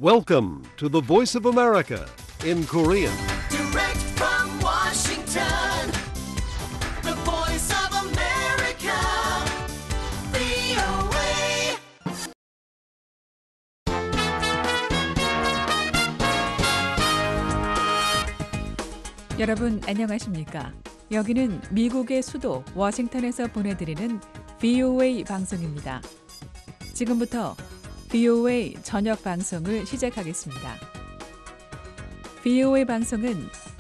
Welcome to the Voice of America in Korean. Direct from Washington, the Voice of America, VOA. 여러분 안녕하십니까? 여기는 미국의 수도 워싱턴에서 보내드리는 VOA 방송입니다. 지금부터 VOA 저녁 방송을 시작하겠습니다. VOA 방송은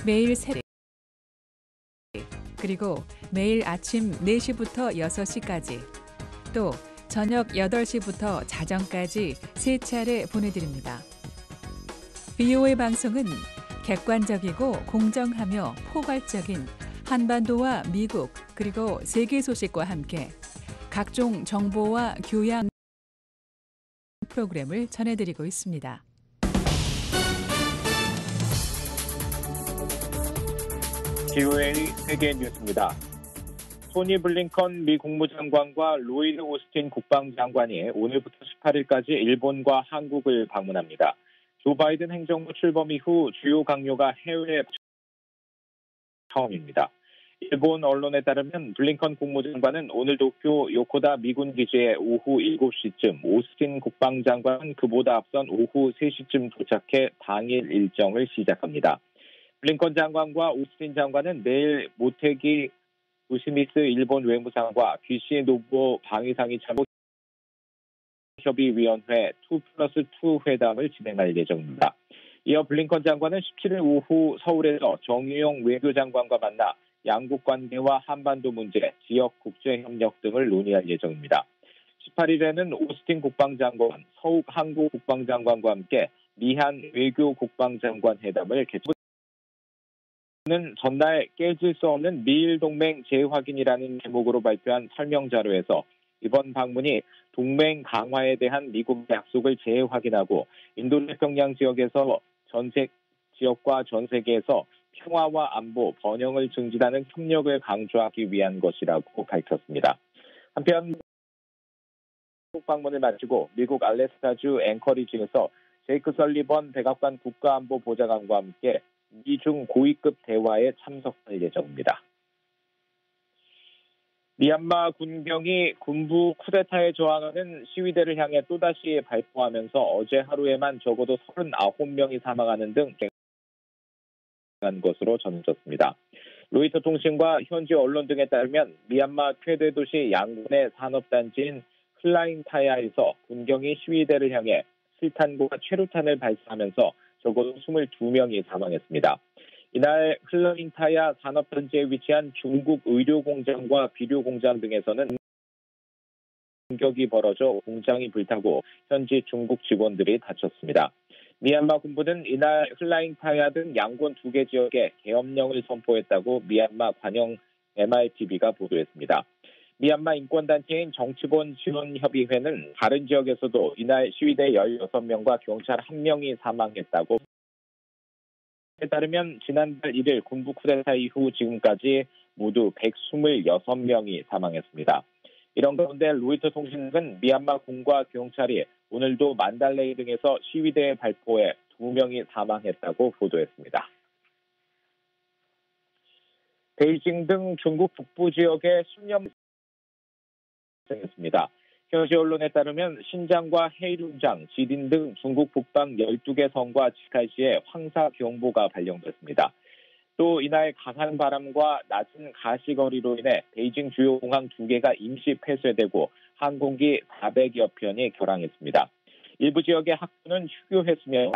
매일 새벽 그리고 매일 아침 4시부터 6시까지 또 저녁 8시부터 자정까지 3차례 보내드립니다. VOA 방송은 객관적이고 공정하며 포괄적인 한반도와 미국 그리고 세계 소식과 함께 각종 정보와 교양 프로그램을 전해드리고 있습니다. VOA 세계 뉴스입니다. 토니 블링컨 미 국무장관과 로이드 오스틴 국방장관이 오늘부터 18일까지 일본과 한국을 방문합니다. 조 바이든 행정부 출범 이후 주요 강요가 해외 처음입니다. 일본 언론에 따르면 블링컨 국무장관은 오늘 도쿄 요코다 미군 기지에 오후 7시쯤, 오스틴 국방장관은 그보다 앞선 오후 3시쯤 도착해 당일 일정을 시작합니다. 블링컨 장관과 오스틴 장관은 내일 모테기 우시미스 일본 외무상과 귀시 노부오 방위상이 참고 협의위원회 2+2 회담을 진행할 예정입니다. 이어 블링컨 장관은 17일 오후 서울에서 정유용 외교장관과 만나 양국 관계와 한반도 문제, 지역 국제협력 등을 논의할 예정입니다. 18일에는 오스틴 국방장관, 서욱 한국 국방장관과 함께 미한 외교 국방장관 회담을 개최. 는 전날 깨질 수 없는 미일 동맹 재확인이라는 제목으로 발표한 설명 자료에서 이번 방문이 동맹 강화에 대한 미국의 약속을 재확인하고 인도태평양 지역에서 지역과 전 세계에서 평화와 안보, 번영을 증진하는 협력을 강조하기 위한 것이라고 밝혔습니다. 한편 미국 방문을 마치고 미국 알래스카주 앵커리지에서 제이크 설리번 백악관 국가안보보좌관과 함께 미중 고위급 대화에 참석할 예정입니다. 미얀마 군경이 군부 쿠데타에 저항하는 시위대를 향해 또다시 발포하면서 어제 하루에만 적어도 39명이 사망하는 등 한 것으로 전해졌습니다. 로이터 통신과 현지 언론 등에 따르면 미얀마 최대 도시 양군의 산업단지인 클라인타야에서 군경이 시위대를 향해 실탄과 최루탄을 발사하면서 적어도 22명이 사망했습니다. 이날 클라인타야 산업단지에 위치한 중국 의료공장과 비료공장 등에서는 공격이 벌어져 공장이 불타고 현지 중국 직원들이 다쳤습니다. 미얀마 군부는 이날 클라인타야 등 양곤 2개 지역에 계엄령을 선포했다고 미얀마 관영 MRTV가 보도했습니다. 미얀마 인권단체인 정치권 지원협의회는 다른 지역에서도 이날 시위대 16명과 경찰 1명이 사망했다고. 에 따르면 지난달 1일 군부 쿠데타 이후 지금까지 모두 126명이 사망했습니다. 이런 가운데 로이터 통신은 미얀마 군과 경찰이 오늘도 만달레이 등에서 시위대의 발포에 2명이 사망했다고 보도했습니다. 베이징 등 중국 북부 지역에 10년 발생했습니다. 현지 언론에 따르면 신장과 헤이룬장, 지린 등 중국 북방 12개 성과 지칼시에 황사 경보가 발령됐습니다. 또 이날 강한 바람과 낮은 가시거리로 인해 베이징 주요 공항 2개가 임시 폐쇄되고 항공기 400여 편이 결항했습니다. 일부 지역의 학교는 휴교했으며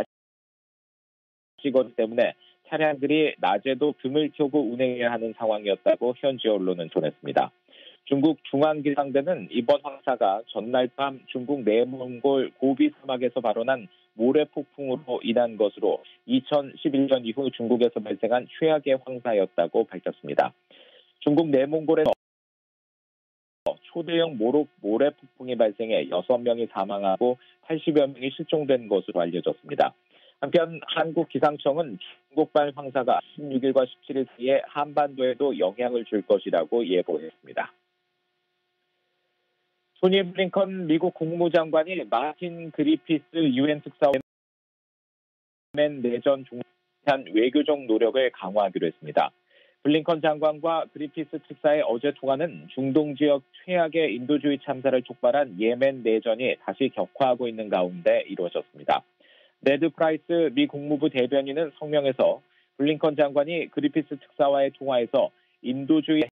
가시거리 때문에 차량들이 낮에도 등을 켜고 운행해야 하는 상황이었다고 현지 언론은 전했습니다. 중국 중앙기상대는 이번 황사가 전날 밤 중국 내몽골 고비 사막에서 발원한 모래폭풍으로 인한 것으로 2011년 이후 중국에서 발생한 최악의 황사였다고 밝혔습니다. 중국 내몽골에서 초대형 모래폭풍이 발생해 6명이 사망하고 80여 명이 실종된 것으로 알려졌습니다. 한편 한국기상청은 중국발 황사가 16일과 17일 사이에 한반도에도 영향을 줄 것이라고 예보했습니다. 토니 블링컨 미국 국무장관이 마틴 그리피스 유엔 특사와 예멘 내전 중단 외교적 노력을 강화하기로 했습니다. 블링컨 장관과 그린피스 특사의 어제 통화는 중동 지역 최악의 인도주의 참사를 촉발한 예멘 내전이 다시 격화하고 있는 가운데 이루어졌습니다. 네드 프라이스 미 국무부 대변인은 성명에서 블링컨 장관이 그린피스 특사와의 통화에서 인도주의에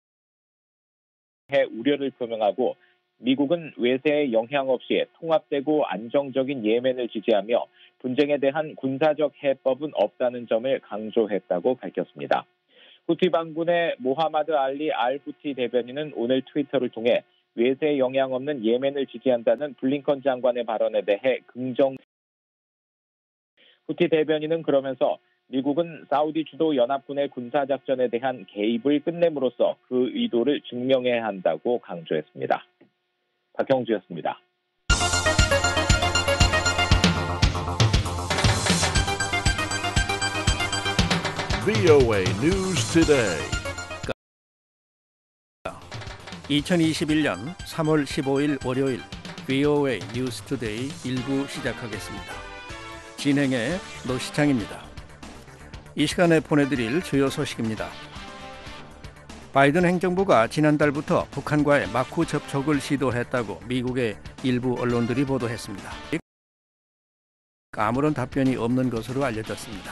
우려를 표명하고 미국은 외세의 영향 없이 통합되고 안정적인 예멘을 지지하며 분쟁에 대한 군사적 해법은 없다는 점을 강조했다고 밝혔습니다. 후티 반군의 모하마드 알리 알 후티 대변인은 오늘 트위터를 통해 외세에 영향 없는 예멘을 지지한다는 블링컨 장관의 발언에 대해 긍정. 후티 대변인은 그러면서 미국은 사우디 주도 연합군의 군사작전에 대한 개입을 끝냄으로써 그 의도를 증명해야 한다고 강조했습니다. 박형주였습니다. VOA News Today. 2021년 3월 15일 월요일 VOA 뉴스 투데이 1부 시작하겠습니다. 진행의 노시창입니다. 이 시간에 보내드릴 주요 소식입니다. 바이든 행정부가 지난달부터 북한과의 마쿠 접촉을 시도했다고 미국의 일부 언론들이 보도했습니다. 아무런 답변이 없는 것으로 알려졌습니다.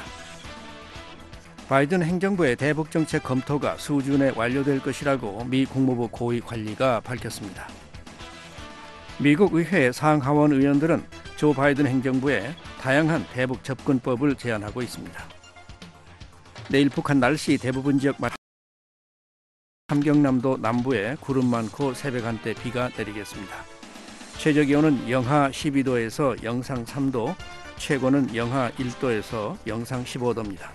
바이든 행정부의 대북 정책 검토가 수준에 완료될 것이라고 미 국무부 고위 관리가 밝혔습니다. 미국 의회 상하원 의원들은 조 바이든 행정부에 다양한 대북 접근법을 제안하고 있습니다. 내일 북한 날씨 대부분 지역 함경남도 남부에 구름 많고 새벽 한때 비가 내리겠습니다. 최저 기온은 영하 12도에서 영상 3도, 최고는 영하 1도에서 영상 15도입니다.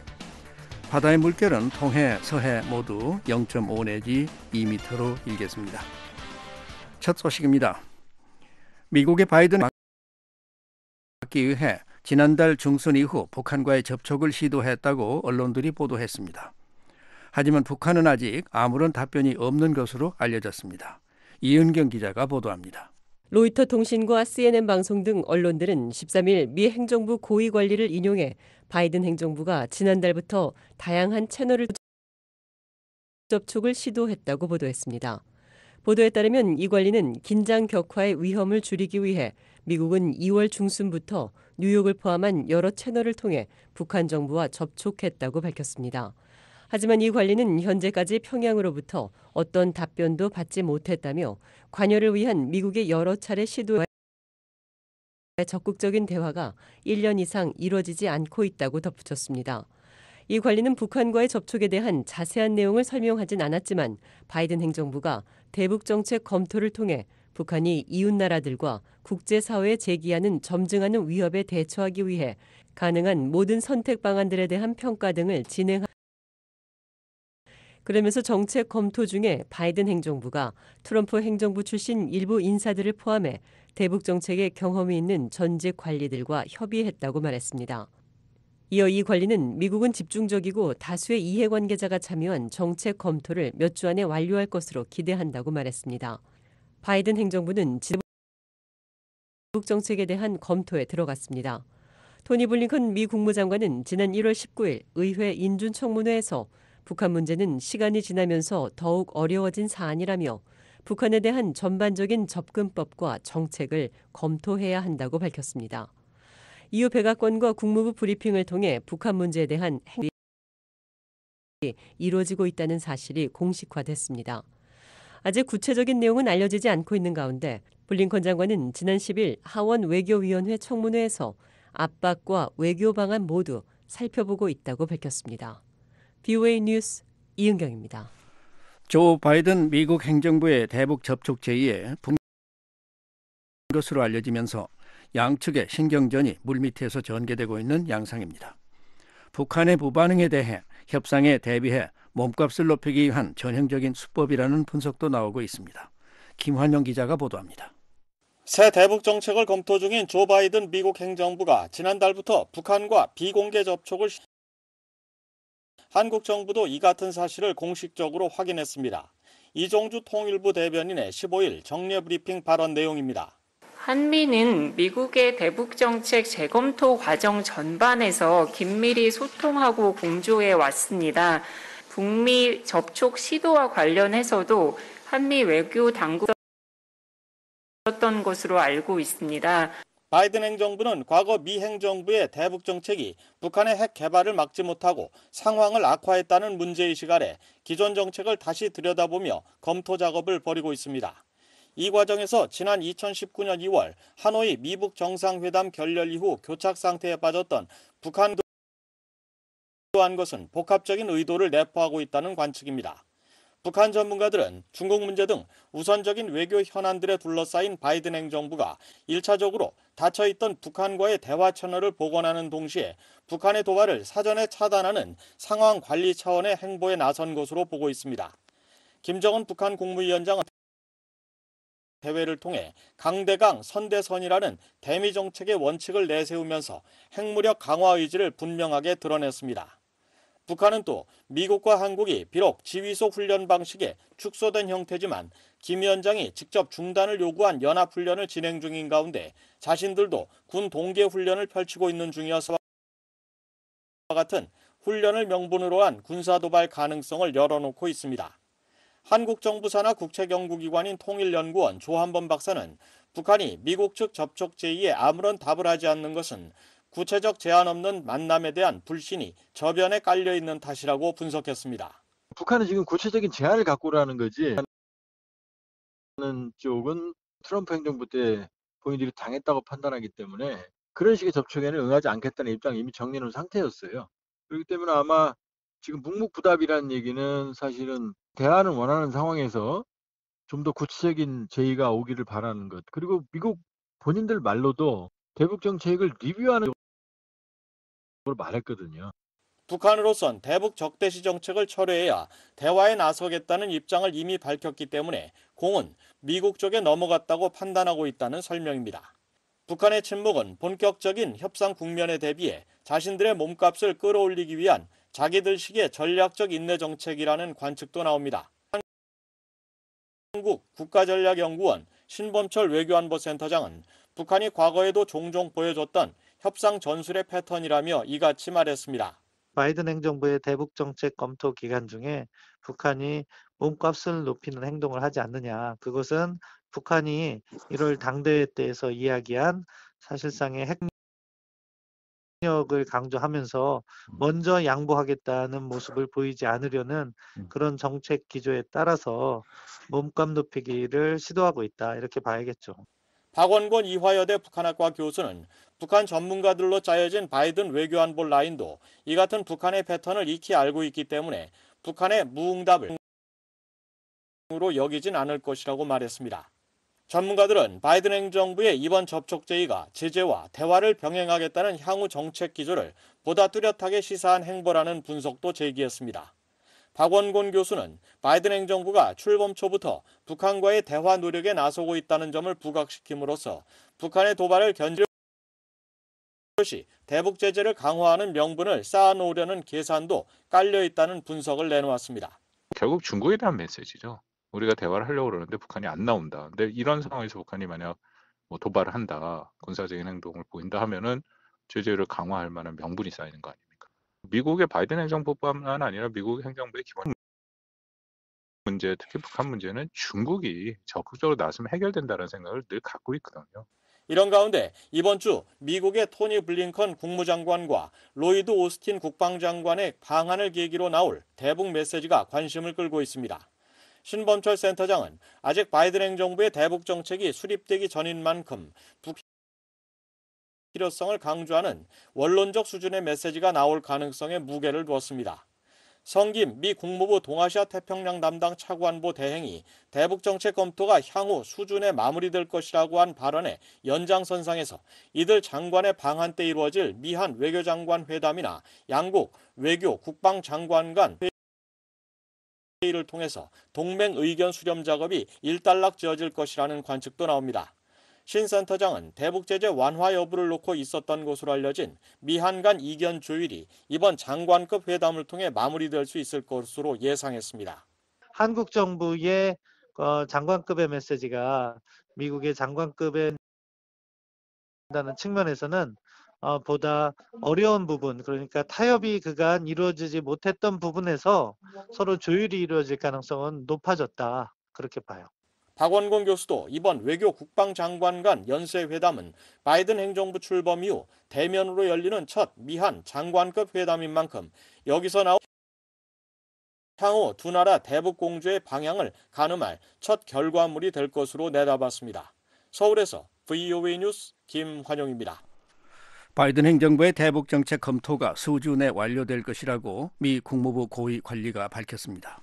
바다의 물결은 동해, 서해 모두 0.5 내지 2m로 일겠습니다. 첫 소식입니다. 미국의 바이든 막기 위해 지난달 중순 이후 북한과의 접촉을 시도했다고 언론들이 보도했습니다. 하지만 북한은 아직 아무런 답변이 없는 것으로 알려졌습니다. 이은경 기자가 보도합니다. 로이터 통신과 CNN 방송 등 언론들은 13일 미 행정부 고위 관리를 인용해 바이든 행정부가 지난달부터 다양한 채널을 접촉을 시도했다고 보도했습니다. 보도에 따르면 이 관리는 긴장 격화의 위험을 줄이기 위해 미국은 2월 중순부터 뉴욕을 포함한 여러 채널을 통해 북한 정부와 접촉했다고 밝혔습니다. 하지만 이 관리는 현재까지 평양으로부터 어떤 답변도 받지 못했다며 관여를 위한 미국의 여러 차례 시도에 적극적인 대화가 1년 이상 이뤄지지 않고 있다고 덧붙였습니다. 이 관리는 북한과의 접촉에 대한 자세한 내용을 설명하진 않았지만 바이든 행정부가 대북 정책 검토를 통해 북한이 이웃 나라들과 국제사회에 제기하는 점증하는 위협에 대처하기 위해 가능한 모든 선택 방안들에 대한 평가 등을 그러면서 정책 검토 중에 바이든 행정부가 트럼프 행정부 출신 일부 인사들을 포함해 대북 정책에 경험이 있는 전직 관리들과 협의했다고 말했습니다. 이어 이 관리는 미국은 집중적이고 다수의 이해관계자가 참여한 정책 검토를 몇 주 안에 완료할 것으로 기대한다고 말했습니다. 바이든 행정부는 대북 정책에 대한 검토에 들어갔습니다. 토니 블링컨 미 국무장관은 지난 1월 19일 의회 인준청문회에서 북한 문제는 시간이 지나면서 더욱 어려워진 사안이라며 북한에 대한 전반적인 접근법과 정책을 검토해야 한다고 밝혔습니다. 이후 백악관과 국무부 브리핑을 통해 북한 문제에 대한 행동이 이루어지고 있다는 사실이 공식화됐습니다. 아직 구체적인 내용은 알려지지 않고 있는 가운데 블링컨 장관은 지난 10일 하원 외교위원회 청문회에서 압박과 외교 방안 모두 살펴보고 있다고 밝혔습니다. VOA 뉴스 이은경입니다. 조 바이든 미국 행정부의 대북 접촉 제의에 북 것으로 알려지면서 양측의 신경전이 물밑에서 전개되고 있는 양상입니다. 북한의 부반응에 대해 협상에 대비해 몸값을 높이기 위한 전형적인 수법이라는 분석도 나오고 있습니다. 김환영 기자가 보도합니다. 새 대북 정책을 검토 중인 조 바이든 미국 행정부가 지난달부터 북한과 비공개 접촉을 한국 정부도 이 같은 사실을 공식적으로 확인했습니다. 이종주 통일부 대변인의 15일 정례 브리핑 발언 내용입니다. 한미는 미국의 대북 정책 재검토 과정 전반에서 긴밀히 소통하고 공조해 왔습니다. 북미 접촉 시도와 관련해서도 한미 외교 당국이 있었던 것으로 알고 있습니다. 바이든 행정부는 과거 미 행정부의 대북 정책이 북한의 핵 개발을 막지 못하고 상황을 악화했다는 문제의식 아래 기존 정책을 다시 들여다보며 검토 작업을 벌이고 있습니다. 이 과정에서 지난 2019년 2월 하노이 미북 정상회담 결렬 이후 교착 상태에 빠졌던 북한도 한 것은 복합적인 의도를 내포하고 있다는 관측입니다. 북한 전문가들은 중국 문제 등 우선적인 외교 현안들에 둘러싸인 바이든 행정부가 1차적으로 닫혀있던 북한과의 대화 채널을 복원하는 동시에 북한의 도발을 사전에 차단하는 상황 관리 차원의 행보에 나선 것으로 보고 있습니다. 김정은 북한 국무위원장은 대회를 통해 강대강 선대선이라는 대미 정책의 원칙을 내세우면서 핵무력 강화 의지를 분명하게 드러냈습니다. 북한은 또 미국과 한국이 비록 지휘소 훈련 방식에 축소된 형태지만 김 위원장이 직접 중단을 요구한 연합훈련을 진행 중인 가운데 자신들도 군 동계 훈련을 펼치고 있는 중이어서와 같은 훈련을 명분으로 한 군사도발 가능성을 열어놓고 있습니다. 한국 정부 산하 국책연구기관인 통일연구원 조한범 박사는 북한이 미국 측 접촉 제의에 아무런 답을 하지 않는 것은 구체적 제한 없는 만남에 대한 불신이 저변에 깔려있는 탓이라고 분석했습니다. 북한은 지금 구체적인 제안을 갖고 오라는 거지. 하는 쪽은 트럼프 행정부 때 본인들이 당했다고 판단하기 때문에 그런 식의 접촉에는 응하지 않겠다는 입장을 이미 정리해놓은 상태였어요. 그렇기 때문에 아마 지금 묵묵부답이라는 얘기는 사실은 대화는 원하는 상황에서 좀 더 구체적인 제의가 오기를 바라는 것. 그리고 미국 본인들 말로도 대북 정책을 리뷰하는 걸 말했거든요. 북한으로선 대북 적대시 정책을 철회해야 대화에 나서겠다는 입장을 이미 밝혔기 때문에 공은 미국 쪽에 넘어갔다고 판단하고 있다는 설명입니다. 북한의 침묵은 본격적인 협상 국면에 대비해 자신들의 몸값을 끌어올리기 위한 자기들식의 전략적 인내 정책이라는 관측도 나옵니다. 한국 국가전략연구원 신범철 외교안보센터장은 북한이 과거에도 종종 보여줬던 협상 전술의 패턴이라며 이같이 말했습니다. 바이든 행정부의 대북 정책 검토 기간 중에 북한이 몸값을 높이는 행동을 하지 않느냐. 그것은 북한이 1월 당대회 때에서 이야기한 사실상의 핵력을 강조하면서 먼저 양보하겠다는 모습을 보이지 않으려는 그런 정책 기조에 따라서 몸값 높이기를 시도하고 있다. 이렇게 봐야겠죠. 박원권 이화여대 북한학과 교수는 북한 전문가들로 짜여진 바이든 외교안보 라인도 이 같은 북한의 패턴을 익히 알고 있기 때문에 북한의 무응답을 으로 여기진 않을 것이라고 말했습니다. 전문가들은 바이든 행정부의 이번 접촉 제의가 제재와 대화를 병행하겠다는 향후 정책 기조를 보다 뚜렷하게 시사한 행보라는 분석도 제기했습니다. 박원곤 교수는 바이든 행정부가 출범 초부터 북한과의 대화 노력에 나서고 있다는 점을 부각시킴으로써 북한의 도발을 견제하는 것이 대북 제재를 강화하는 명분을 쌓아놓으려는 계산도 깔려있다는 분석을 내놓았습니다. 결국 중국에 대한 메시지죠. 우리가 대화를 하려고 그러는데 북한이 안 나온다. 근데 이런 상황에서 북한이 만약 도발을 한다, 군사적인 행동을 보인다 하면은 제재를 강화할 만한 명분이 쌓이는 거 아닙니까? 미국의 바이든 행정부뿐만 아니라 미국 행정부의 기본 문제, 특히 북한 문제는 중국이 적극적으로 나서면 해결된다는 생각을 늘 갖고 있거든요. 이런 가운데 이번 주 미국의 토니 블링컨 국무장관과 로이드 오스틴 국방장관의 방한을 계기로 나올 대북 메시지가 관심을 끌고 있습니다. 신범철 센터장은 아직 바이든 행정부의 대북 정책이 수립되기 전인 만큼 북 필요성을 강조하는 원론적 수준의 메시지가 나올 가능성에 무게를 두었습니다. 성김 미 국무부 동아시아 태평양 담당 차관보 대행이 대북 정책 검토가 향후 수준에 마무리될 것이라고 한 발언의 연장선상에서 이들 장관의 방한 때 이루어질 미한 외교장관 회담이나 양국 외교 국방장관 간 회의를 통해서 동맹 의견 수렴 작업이 일단락 지어질 것이라는 관측도 나옵니다. 신 센터장은 대북 제재 완화 여부를 놓고 있었던 것으로 알려진 미한 간 이견 조율이 이번 장관급 회담을 통해 마무리될 수 있을 것으로 예상했습니다. 한국 정부의 장관급의 메시지가 미국의 장관급의 다는 측면에서는 보다 어려운 부분, 그러니까 타협이 그간 이루어지지 못했던 부분에서 서로 조율이 이루어질 가능성은 높아졌다. 그렇게 봐요. 박원공 교수도 이번 외교 국방장관 간 연쇄회담은 바이든 행정부 출범 이후 대면으로 열리는 첫 미한 장관급 회담인 만큼 여기서 나온 향후 두 나라 대북 공조의 방향을 가늠할 첫 결과물이 될 것으로 내다봤습니다. 서울에서 VOA 뉴스 김환용입니다. 바이든 행정부의 대북 정책 검토가 수주 내 완료될 것이라고 미 국무부 고위 관리가 밝혔습니다.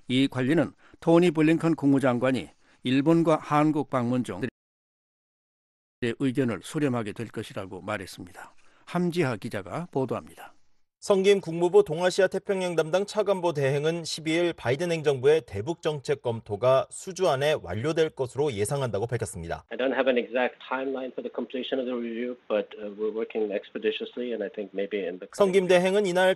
이 관리는 토니 블링컨 국무장관이 일본과 한국 방문 중 의견을 수렴하게 될 것이라고 말했습니다. 함지하 기자가 보도합니다. 성김 국무부 동아시아 태평양 담당 차관보 대행은 12일 바이든 행정부의 대북 정책 검토가 수주 안에 완료될 것으로 예상한다고 밝혔습니다. I don't have an exact timeline for the completion of the review, but we're working expeditiously, and I think maybe in the 성김 대행은 이날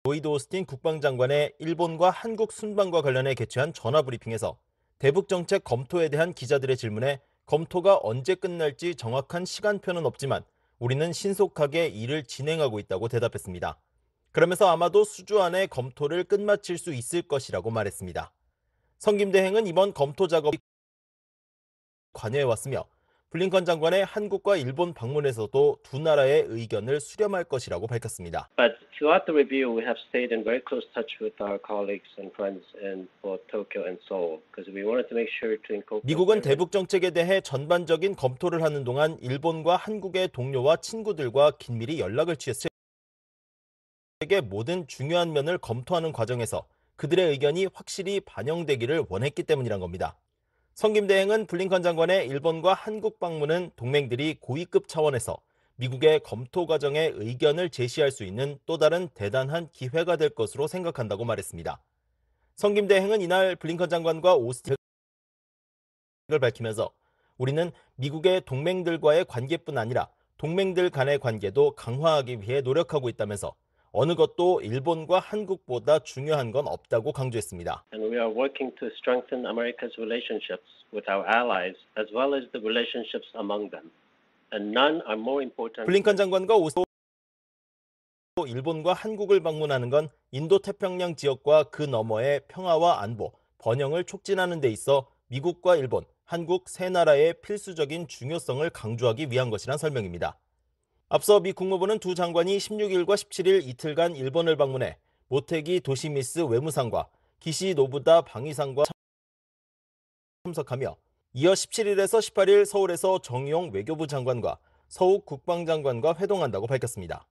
로이드 오스틴 국방장관의 일본과 한국 순방과 관련해 개최한 전화 브리핑에서 대북 정책 검토에 대한 기자들의 질문에 검토가 언제 끝날지 정확한 시간표는 없지만 우리는 신속하게 일을 진행하고 있다고 대답했습니다. 그러면서 아마도 수주 안에 검토를 끝마칠 수 있을 것이라고 말했습니다. 성김 대행은 이번 검토 작업에 관여해왔으며 블링컨 장관의 한국과 일본 방문에서도 두 나라의 의견을 수렴할 것이라고 밝혔습니다. But throughout the review, we have stayed in very close touch with our colleagues and friends in both Tokyo and Seoul, because we wanted to make sure to incorporate. 미국은 대북 정책에 대해 전반적인 검토를 하는 동안 일본과 한국의 동료와 친구들과 긴밀히 연락을 취했을 때 모든 중요한 면을 검토하는 과정에서 그들의 의견이 확실히 반영되기를 원했기 때문이란 겁니다. 성김 대행은 블링컨 장관의 일본과 한국 방문은 동맹들이 고위급 차원에서 미국의 검토 과정에 의견을 제시할 수 있는 또 다른 대단한 기회가 될 것으로 생각한다고 말했습니다. 성김 대행은 이날 블링컨 장관과 오스틴을 밝히면서 우리는 미국의 동맹들과의 관계뿐 아니라 동맹들 간의 관계도 강화하기 위해 노력하고 있다면서 어느 것도 일본과 한국보다 중요한 건 없다고 강조했습니다. And we are working to strengthen America's relationships with our allies as well as the relationships among them. And none are more important. 블링컨 장관과 일본과 한국을 방문하는 건 인도태평양 지역과 그 너머의 평화와 안보, 번영을 촉진하는 데 있어 미국과 일본, 한국 세 나라의 필수적인 중요성을 강조하기 위한 것이란 설명입니다. 앞서 미 국무부는 두 장관이 16일과 17일 이틀간 일본을 방문해 모테기 도시미스 외무상과 기시 노부다 방위상과 참석하며 이어 17일에서 18일 서울에서 정의용 외교부 장관과 서욱 국방장관과 회동한다고 밝혔습니다.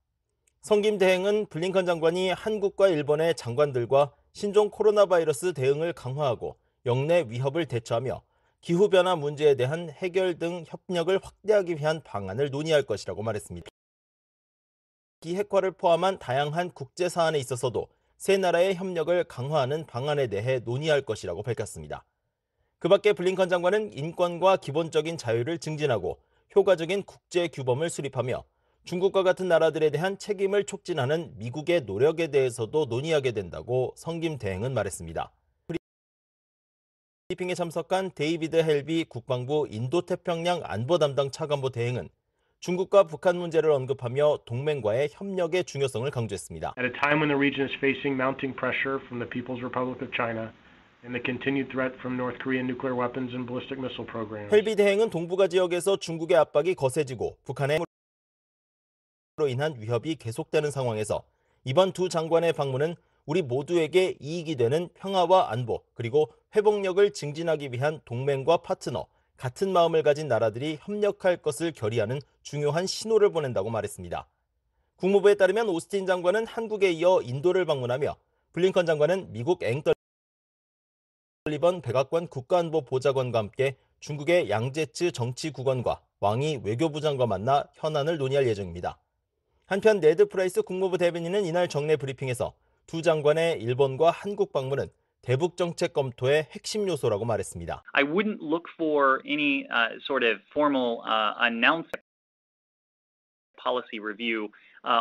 성김 대행은 블링컨 장관이 한국과 일본의 장관들과 신종 코로나 바이러스 대응을 강화하고 영내 위협을 대처하며 기후변화 문제에 대한 해결 등 협력을 확대하기 위한 방안을 논의할 것이라고 말했습니다. 기핵화를 포함한 다양한 국제 사안에 있어서도 세 나라의 협력을 강화하는 방안에 대해 논의할 것이라고 밝혔습니다. 그 밖에 블링컨 장관은 인권과 기본적인 자유를 증진하고 효과적인 국제 규범을 수립하며 중국과 같은 나라들에 대한 책임을 촉진하는 미국의 노력에 대해서도 논의하게 된다고 성김 대행은 말했습니다. 브리핑에 참석한 데이비드 헬비 국방부 인도태평양 안보 담당 차관보 대행은 중국과 북한 문제를 언급하며 동맹과의 협력의 중요성을 강조했습니다. At a time when the region is facing mounting pressure from the People's Republic of China and the continued threat from North Korean nuclear weapons and ballistic missile programs. 헬비 대행은 동북아 지역에서 중국의 압박이 거세지고 북한의 로 인한 위협이 계속되는 상황에서 이번 두 장관의 방문은 우리 모두에게 이익이 되는 평화와 안보 그리고 회복력을 증진하기 위한 동맹과 파트너, 같은 마음을 가진 나라들이 협력할 것을 결의하는 중요한 신호를 보낸다고 말했습니다. 국무부에 따르면 오스틴 장관은 한국에 이어 인도를 방문하며 블링컨 장관은 미국 앵 설리번 백악관 국가안보 보좌관과 함께 중국의 양제츠 정치국원과 왕이 외교부장과 만나 현안을 논의할 예정입니다. 한편 네드 프라이스 국무부 대변인은 이날 정례 브리핑에서 두 장관의 일본과 한국 방문은 대북 정책 검토의 핵심 요소라고 말했습니다. I wouldn't look for any sort of formal announcement policy review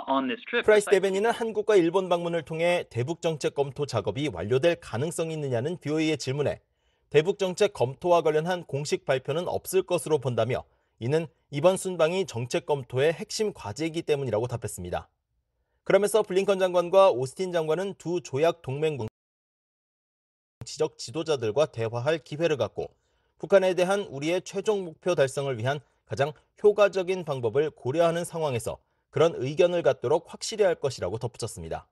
on this trip. 프라이스 대변인은 한국과 일본 방문을 통해 대북 정책 검토 작업이 완료될 가능성이 있느냐는 VOA의 질문에 대북 정책 검토와 관련한 공식 발표는 없을 것으로 본다며 이는 이번 순방이 정책 검토의 핵심 과제이기 때문이라고 답했습니다. 그러면서 블링컨 장관과 오스틴 장관은 두 조약 동맹국 정치적 지도자들과 대화할 기회를 갖고 북한에 대한 우리의 최종 목표 달성을 위한 가장 효과적인 방법을 고려하는 상황에서 그런 의견을 갖도록 확실히 할 것이라고 덧붙였습니다.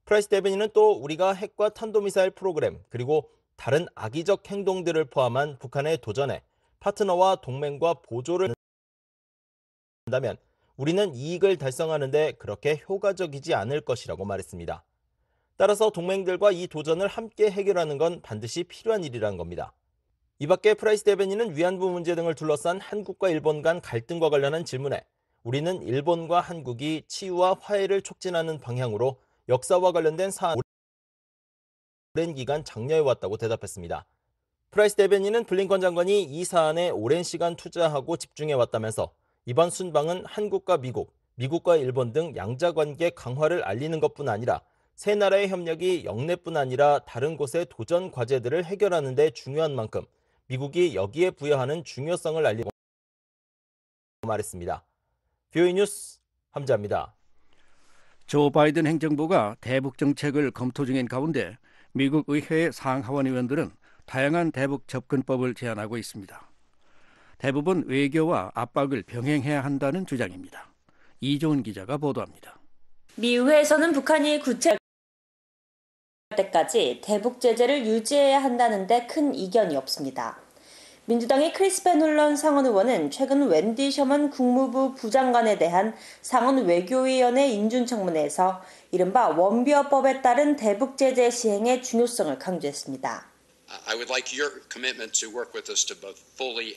프라이스 대변인은 또 우리가 핵과 탄도미사일 프로그램 그리고 다른 악의적 행동들을 포함한 북한의 도전에 파트너와 동맹과 보조를 한다면 우리는 이익을 달성하는 데 그렇게 효과적이지 않을 것이라고 말했습니다. 따라서 동맹들과 이 도전을 함께 해결하는 건 반드시 필요한 일이라는 겁니다. 이 밖에 프라이스 대변인은 위안부 문제 등을 둘러싼 한국과 일본 간 갈등과 관련한 질문에 우리는 일본과 한국이 치유와 화해를 촉진하는 방향으로 역사와 관련된 사안을 오랜 기간 장려해왔다고 대답했습니다. 프라이스 대변인은 블링컨 장관이 이 사안에 오랜 시간 투자하고 집중해왔다면서 이번 순방은 한국과 미국, 미국과 일본 등 양자관계 강화를 알리는 것뿐 아니라 세 나라의 협력이 영내뿐 아니라 다른 곳의 도전 과제들을 해결하는 데 중요한 만큼 미국이 여기에 부여하는 중요성을 알리고 말했습니다. VOA 뉴스 함자입니다. 조 바이든 행정부가 대북 정책을 검토 중인 가운데 미국 의회의 상하원 의원들은 다양한 대북 접근법을 제안하고 있습니다. 대부분 외교와 압박을 병행해야 한다는 주장입니다. 이종훈 기자가 보도합니다. 미 의회에서는 북한이 구체할 때까지 대북 제재를 유지해야 한다는 데 큰 이견이 없습니다. 민주당의 크리스 베놀런 상원 의원은 최근 웬디 셔먼 국무부 부장관에 대한 상원 외교위원회 인준 청문회에서 이른바 원비어법에 따른 대북 제재 시행의 중요성을 강조했습니다. I would like your commitment to work with us to both fully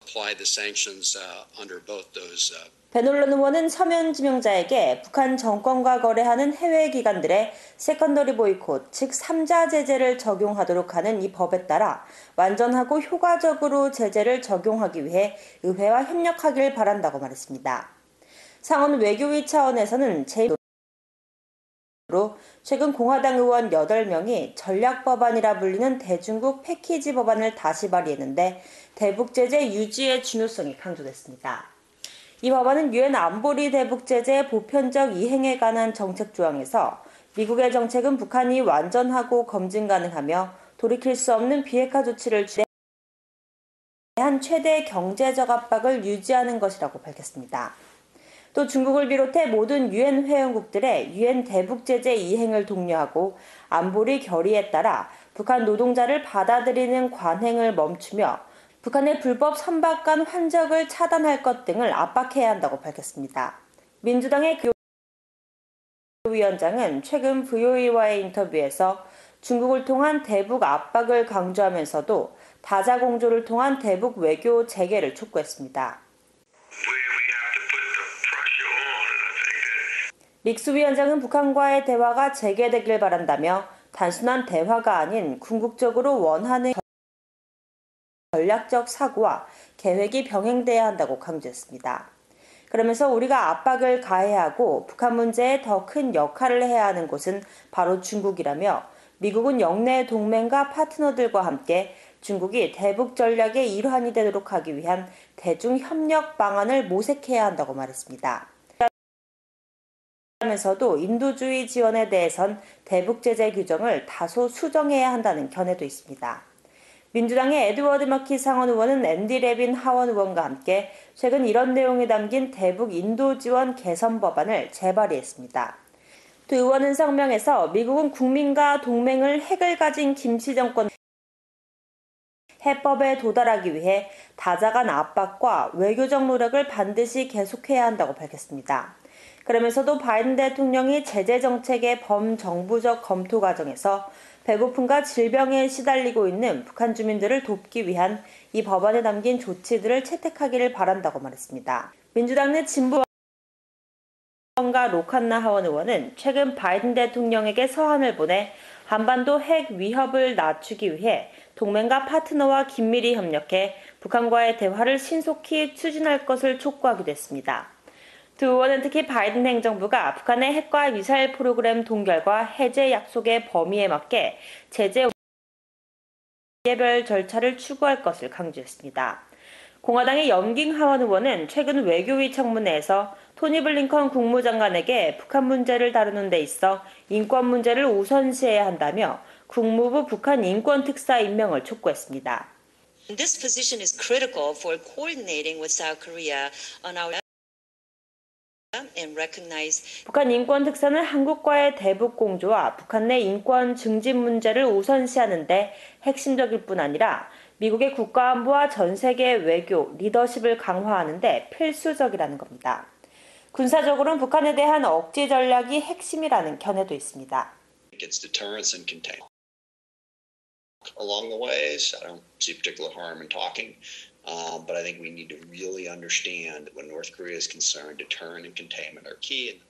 apply the sanctions under both those. 베놀런 의원은 서면 지명자에게 북한 정권과 거래하는 해외 기관들의 세컨더리 보이콧, 즉 3자 제재를 적용하도록 하는 이 법에 따라 완전하고 효과적으로 제재를 적용하기 위해 의회와 협력하길 바란다고 말했습니다. 상원 외교위 차원에서는 제2로 최근 공화당 의원 8명이 전략법안이라 불리는 대중국 패키지 법안을 다시 발의했는데 대북 제재 유지의 중요성이 강조됐습니다. 이 법안은 유엔 안보리 대북 제재의 보편적 이행에 관한 정책 조항에서 미국의 정책은 북한이 완전하고 검증 가능하며 돌이킬 수 없는 비핵화 조치를 대한 최대 경제적 압박을 유지하는 것이라고 밝혔습니다. 또 중국을 비롯해 모든 유엔 회원국들의 유엔 대북 제재 이행을 독려하고 안보리 결의에 따라 북한 노동자를 받아들이는 관행을 멈추며 북한의 불법 선박간 환적을 차단할 것 등을 압박해야 한다고 밝혔습니다. 민주당의 위원장은 최근 VOA와의 인터뷰에서 중국을 통한 대북 압박을 강조하면서도 다자공조를 통한 대북 외교 재개를 촉구했습니다. 릭스 위원장은 북한과의 대화가 재개되길 바란다며 단순한 대화가 아닌 궁극적으로 원하는 전략적 사고와 계획이 병행돼야 한다고 강조했습니다. 그러면서 우리가 압박을 가해야 하고 북한 문제에 더 큰 역할을 해야 하는 곳은 바로 중국이라며 미국은 영내 동맹과 파트너들과 함께 중국이 대북 전략의 일환이 되도록 하기 위한 대중 협력 방안을 모색해야 한다고 말했습니다. 하면서도 인도주의 지원에 대해선 대북 제재 규정을 다소 수정해야 한다는 견해도 있습니다. 민주당의 에드워드 마키 상원 의원은 앤디 레빈 하원 의원과 함께 최근 이런 내용이 담긴 대북 인도 지원 개선 법안을 재발의했습니다. 두 의원은 성명에서 미국은 국민과 동맹을 핵을 가진 김씨 정권 해법에 도달하기 위해 다자간 압박과 외교적 노력을 반드시 계속해야 한다고 밝혔습니다. 그러면서도 바이든 대통령이 제재 정책의 범정부적 검토 과정에서 배고픔과 질병에 시달리고 있는 북한 주민들을 돕기 위한 이 법안에 담긴 조치들을 채택하기를 바란다고 말했습니다. 민주당 내 진보 의원과 로칸나 하원 의원은 최근 바이든 대통령에게 서한을 보내 한반도 핵 위협을 낮추기 위해 동맹과 파트너와 긴밀히 협력해 북한과의 대화를 신속히 추진할 것을 촉구하기도 했습니다. 두 의원은 특히 바이든 행정부가 북한의 핵과 미사일 프로그램 동결과 해제 약속의 범위에 맞게 제재 개별 절차를 추구할 것을 강조했습니다. 공화당의 염깅 하원 의원은 최근 외교위 청문회에서 토니 블링컨 국무장관에게 북한 문제를 다루는 데 있어 인권 문제를 우선시해야 한다며 국무부 북한 인권 특사 임명을 촉구했습니다. This position is critical for coordinating with South Korea on our and recognize 북한 인권 특사는 한국과의 대북 공조와 북한 내 인권 증진 문제를 우선시하는 데 핵심적일 뿐 아니라 미국의 국가안보와 전 세계 외교, 리더십을 강화하는 데 필수적이라는 겁니다. 군사적으로는 북한에 대한 억제 전략이 핵심이라는 견해도 있습니다. Against deterrence and containment. Along the ways, I don't see particular harm in talking, but I think we need to really understand that when North Korea is concerned, deterrent and containment are key.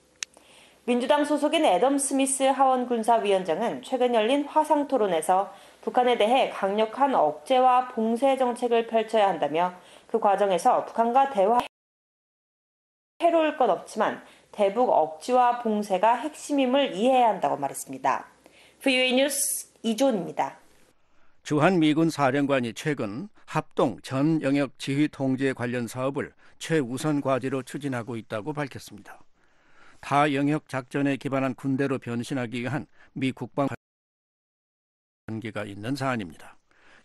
민주당 소속인 애덤 스미스 하원 군사위원장은 최근 열린 화상 토론에서 북한에 대해 강력한 억제와 봉쇄 정책을 펼쳐야 한다며 그 과정에서 북한과 해로울 건 없지만 대북 억지와 봉쇄가 핵심임을 이해해야 한다고 말했습니다. VOA 뉴스 이존입니다. 주한 미군 사령관이 최근 합동 전 영역 지휘 통제 관련 사업을 최우선 과제로 추진하고 있다고 밝혔습니다. 타 영역 작전에 기반한 군대로 변신하기 위한 미 국방 관계가 있는 사안입니다.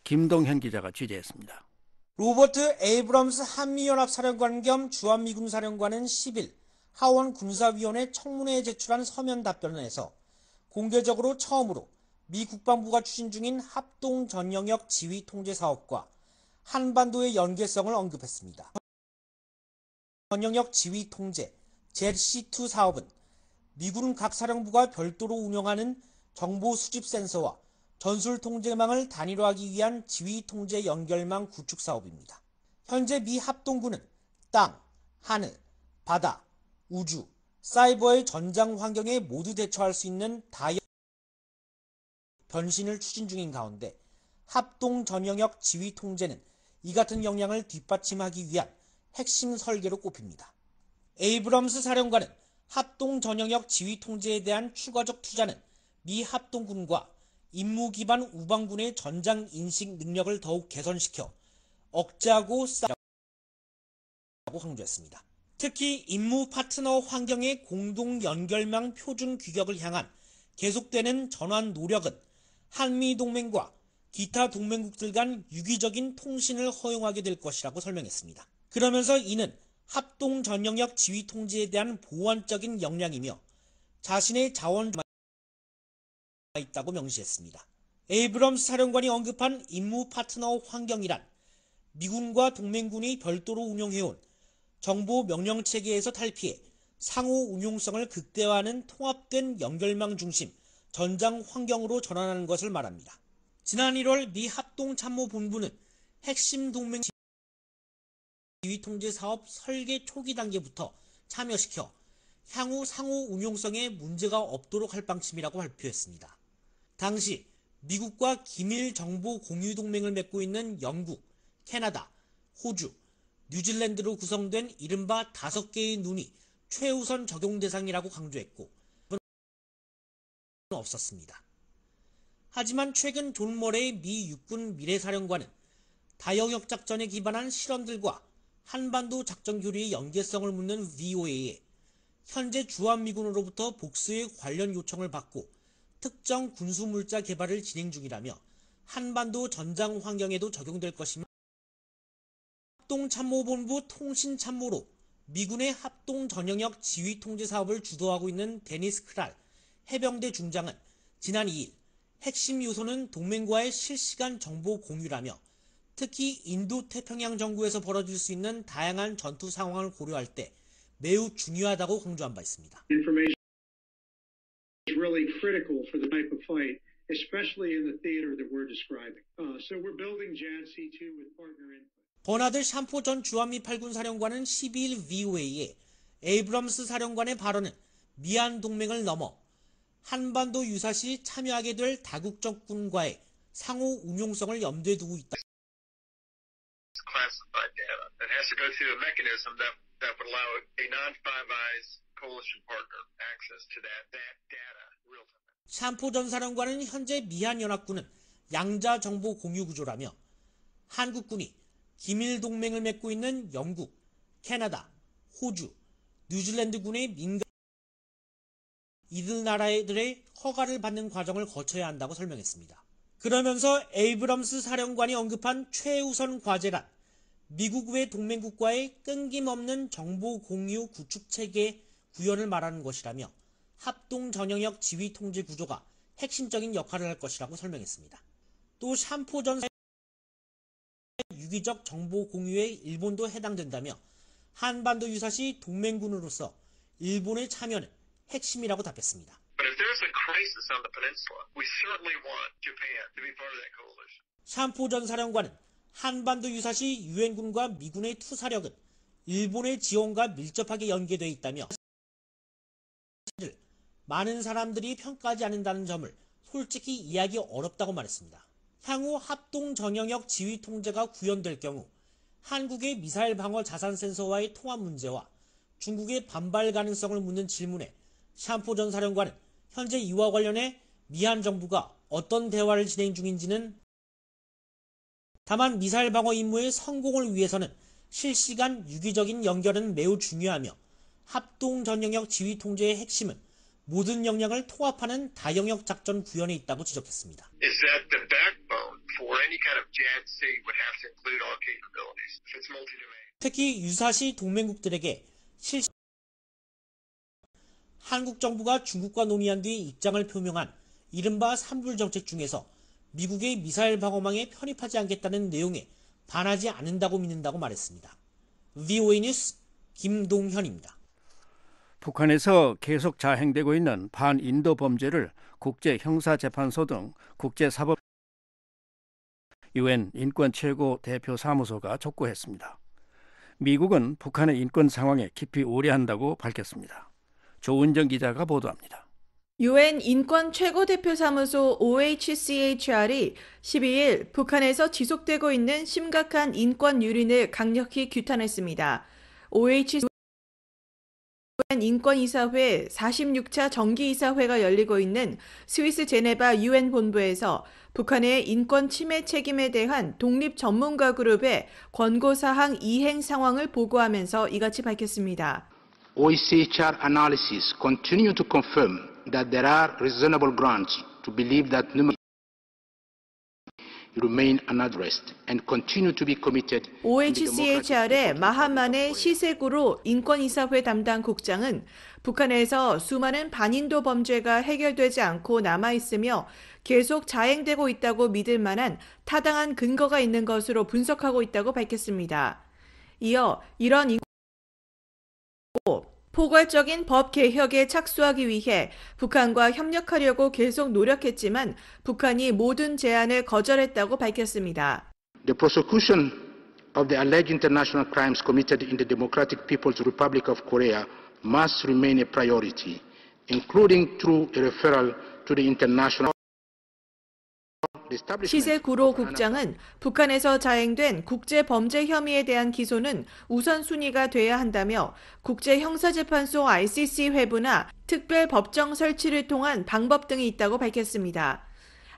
김동현 기자가 취재했습니다. 로버트 에이브럼스 한미연합사령관 겸 주한미군 사령관은 10일 하원 군사위원회 청문회에 제출한 서면 답변에서 공개적으로 처음으로 미 국방부가 추진 중인 합동 전영역 지휘 통제 사업과 한반도의 연계성을 언급했습니다. 전영역 지휘 통제 JETC2 사업은 미군 각 사령부가 별도로 운영하는 정보 수집 센서와 전술 통제망을 단일화하기 위한 지휘 통제 연결망 구축 사업입니다. 현재 미 합동군은 땅, 하늘, 바다, 우주, 사이버의 전장 환경에 모두 대처할 수 있는 다양한 변신을 추진 중인 가운데 합동 전영역 지휘 통제는 이 같은 역량을 뒷받침하기 위한 핵심 설계로 꼽힙니다. 에이브럼스 사령관은 합동 전영역 지휘 통제에 대한 추가적 투자는 미 합동군과 임무 기반 우방군의 전장 인식 능력을 더욱 개선시켜 억제하고 싸우라고 강조했습니다. 특히 임무 파트너 환경의 공동 연결망 표준 규격을 향한 계속되는 전환 노력은 한미 동맹과 기타 동맹국들 간 유기적인 통신을 허용하게 될 것이라고 설명했습니다. 그러면서 이는 합동 전영역 지휘 통제에 대한 보완적인 역량이며 자신의 자원이 있다고 명시했습니다. 에이브럼스 사령관이 언급한 임무 파트너 환경이란 미군과 동맹군이 별도로 운영해온 정보 명령 체계에서 탈피해 상호 운용성을 극대화하는 통합된 연결망 중심 전장 환경으로 전환하는 것을 말합니다. 지난 1월 미 합동참모본부는 핵심 동맹 지휘 통제 사업 설계 초기 단계부터 참여시켜 향후 상호 운용성에 문제가 없도록 할 방침이라고 발표했습니다. 당시 미국과 기밀 정보 공유 동맹을 맺고 있는 영국, 캐나다, 호주, 뉴질랜드로 구성된 이른바 5개의 눈이 최우선 적용 대상이라고 강조했고 없었습니다. 하지만 최근 존 머레이 미 육군 미래사령관은 다영역 작전에 기반한 실험들과 한반도 작전 교류의 연계성을 묻는 VOA에 현재 주한미군으로부터 복수의 관련 요청을 받고 특정 군수물자 개발을 진행 중이라며 한반도 전장 환경에도 적용될 것이며 합동참모본부 통신참모로 미군의 합동 전영역 지휘 통제 사업을 주도하고 있는 데니스 크랄 해병대 중장은 지난 2일 핵심 요소는 동맹과의 실시간 정보 공유라며 특히 인도태평양 정구에서 벌어질 수 있는 다양한 전투 상황을 고려할 때 매우 중요하다고 강조한 바 있습니다. Really critical for the type of fight, especially in the theater that we're describing. So we're building JADC2 with partner input. 버나드 샴포 전 주한미 8군 사령관은 12일 VOA에 에이브럼스 사령관의 발언은 미한 동맹을 넘어 한반도 유사시 참여하게 될 다국적군과의 상호 운용성을 염두에 두고 있다. Classified data that has to go through a mechanism that would allow a non-Five Eyes coalition partner access to that data real time. 샴포 전 사령관은 현재 미한 연합군은 양자 정보 공유 구조라며 한국군이 기밀 동맹을 맺고 있는 영국, 캐나다, 호주, 뉴질랜드군의 민간 이들 나라들의 허가를 받는 과정을 거쳐야 한다고 설명했습니다. 그러면서 에이브럼스 사령관이 언급한 최우선 과제란 미국 외 동맹국과의 끊김없는 정보 공유 구축 체계 구현을 말하는 것이라며 합동 전영역 지휘 통제 구조가 핵심적인 역할을 할 것이라고 설명했습니다. 또 샴포 전사의 유기적 정보 공유에 일본도 해당된다며 한반도 유사시 동맹군으로서 일본의 참여는 핵심이라고 답했습니다. But if there's a crisis on the peninsula, we certainly want Japan to be part of that coalition. 샴포 전 사령관은 한반도 유사시 유엔군과 미군의 투사력은 일본의 지원과 밀접하게 연계되어 있다며 많은 사람들이 평가하지 않는다는 점을 솔직히 이해하기 어렵다고 말했습니다. 향후 합동 전영역 지휘 통제가 구현될 경우 한국의 미사일 방어 자산 센서와의 통합 문제와 중국의 반발 가능성을 묻는 질문에 샴포 전 사령관은 현재 이와 관련해 미한 정부가 어떤 대화를 진행 중인지는 다만 미사일 방어 임무의 성공을 위해서는 실시간 유기적인 연결은 매우 중요하며 합동 전영역 지휘 통제의 핵심은 모든 역량을 통합하는 다영역 작전 구현에 있다고 지적했습니다. Is that the backbone for any kind of JADC would have to include all capabilities. If it's multi-domain. 특히 유사시 동맹국들에게 한국 정부가 중국과 논의한 뒤 입장을 표명한 이른바 산불 정책 중에서 미국의 미사일 방어망에 편입하지 않겠다는 내용에 반하지 않는다고 믿는다고 말했습니다. VOA 뉴스 김동현입니다. 북한에서 계속 자행되고 있는 반인도 범죄를 국제형사재판소 등 국제사법 UN 인권 최고 대표 사무소가 촉구했습니다. 미국은 북한의 인권 상황에 깊이 우려한다고 밝혔습니다. 조은정 기자가 보도합니다. UN 인권 최고대표사무소 OHCHR이 12일 북한에서 지속되고 있는 심각한 인권 유린을 강력히 규탄했습니다. OHCHR 인권이사회 46차 정기이사회가 열리고 있는 스위스 제네바 UN 본부에서 북한의 인권 침해 책임에 대한 독립 전문가 그룹의 권고사항 이행 상황을 보고하면서 이같이 밝혔습니다. OHCHR analysis continue to confirm that there are reasonable grounds to believe that numerous remain unaddressed and continue to be committed. OHCHR의 마하만의 시세구로 인권이사회 담당 국장은 북한에서 수많은 반인도 범죄가 해결되지 않고 남아있으며 계속 자행되고 있다고 믿을 만한 타당한 근거가 있는 것으로 분석하고 있다고 밝혔습니다. 이어 이런 포괄적인 법 개혁에 착수하기 위해 북한과 협력하려고 계속 노력했지만 북한이 모든 제안을 거절했다고 밝혔습니다. The prosecution of the alleged international crimes committed in the Democratic People's Republic of Korea must remain a priority, including through a referral to the international. 시세구로 국장은 북한에서 자행된 국제범죄 혐의에 대한 기소는 우선순위가 돼야 한다며 국제형사재판소 ICC 회부나 특별법정 설치를 통한 방법 등이 있다고 밝혔습니다.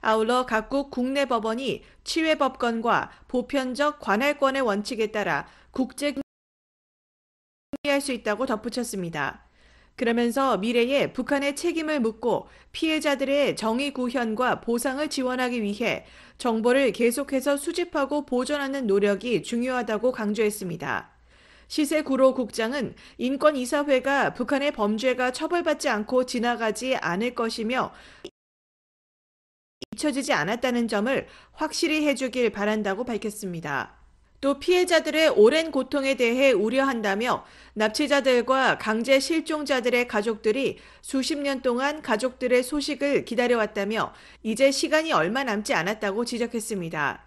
아울러 각국 국내 법원이 치외법권과 보편적 관할권의 원칙에 따라 국제할 수 있다고 덧붙였습니다. 그러면서 미래에 북한의 책임을 묻고 피해자들의 정의 구현과 보상을 지원하기 위해 정보를 계속해서 수집하고 보존하는 노력이 중요하다고 강조했습니다. 시세구로 국장은 인권이사회가 북한의 범죄가 처벌받지 않고 지나가지 않을 것이며 잊혀지지 않았다는 점을 확실히 해주길 바란다고 밝혔습니다. 또 피해자들의 오랜 고통에 대해 우려한다며 납치자들과 강제 실종자들의 가족들이 수십 년 동안 가족들의 소식을 기다려왔다며 이제 시간이 얼마 남지 않았다고 지적했습니다.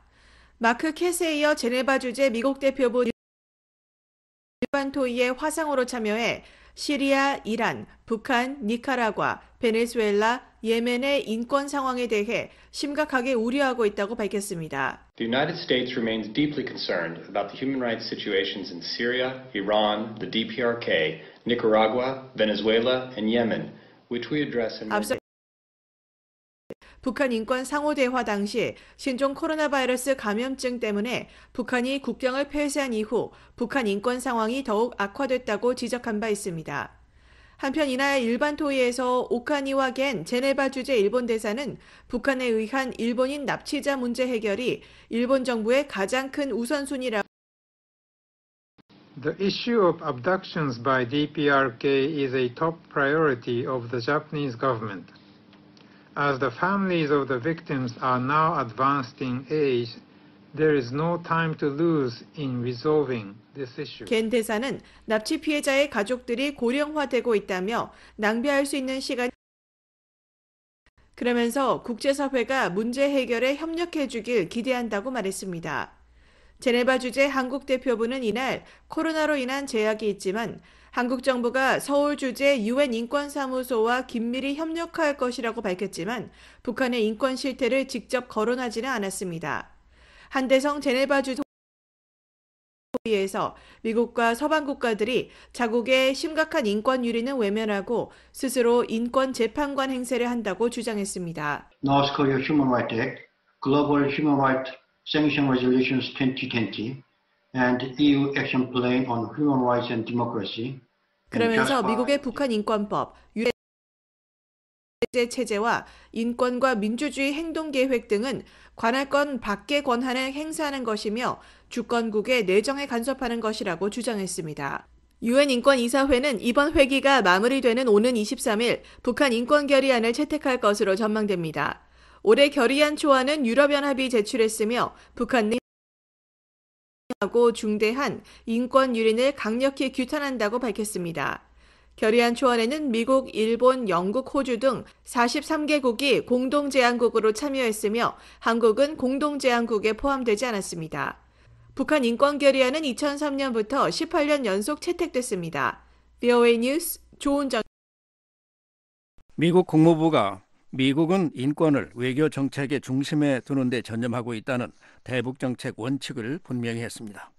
마크 캐세이어 제네바 주재 미국 대표부 일반 토의의 화상으로 참여해 시리아, 이란, 북한, 니카라과, 베네수엘라, 예멘의 인권 상황에 대해 심각하게 우려하고 있다고 밝혔습니다. The United States remains deeply concerned about the human rights situations in Syria, Iran, the DPRK, Nicaragua, Venezuela, and Yemen, which we address in more 북한 인권 상호 대화 당시 신종 코로나 바이러스 감염증 때문에 북한이 국경을 폐쇄한 이후 북한 인권 상황이 더욱 악화됐다고 지적한 바 있습니다. 한편 이날 일반 토의에서 오카니와 겐 제네바 주재 일본 대사는 북한에 의한 일본인 납치자 문제 해결이 일본 정부의 가장 큰 우선순위라고 The issue of abductions by DPRK is a top priority of the Japanese government. As the families of the victims are now advanced in age, there is no time to lose in resolving this issue. 겐 대사는 납치 피해자의 가족들이 고령화되고 있다며 낭비할 수 있는 시간 그러면서 국제사회가 문제 해결에 협력해 주길 기대한다고 말했습니다. 제네바 주재 한국 대표부는 이날 코로나로 인한 제약이 있지만 한국 정부가 서울 주재 UN 인권사무소와 긴밀히 협력할 것이라고 밝혔지만 북한의 인권 실태를 직접 거론하지는 않았습니다. 한대성 제네바 주재에서 미국과 서방 국가들이 자국의 심각한 인권 유린은 외면하고 스스로 인권 재판관 행세를 한다고 주장했습니다. North Korea Human Rights Act, Global Human Rights Sanction Resolutions 2020, and EU Action Plan on Human Rights and Democracy. 그러면서 미국의 북한 인권법, 유엔 체제와 인권과 민주주의 행동계획 등은 관할권 밖의 권한을 행사하는 것이며 주권국의 내정에 간섭하는 것이라고 주장했습니다. 유엔 인권이사회는 이번 회기가 마무리되는 오는 23일 북한 인권 결의안을 채택할 것으로 전망됩니다. 올해 결의안 초안은 유럽연합이 제출했으며 북한 내 하고 중대한 인권 유린을 강력히 규탄한다고 밝혔습니다. 결의안 초안에는 미국, 일본, 영국, 호주 등 43개국이 공동제안국으로 참여했으며 한국은 공동제안국에 포함되지 않았습니다. 북한 인권 결의안은 2003년부터 18년 연속 채택됐습니다. VOA 뉴스 조은정. 미국 국무부가 미국은 인권을 외교 정책의 중심에 두는 데 전념하고 있다는 대북 정책 원칙을 분명히 했습니다.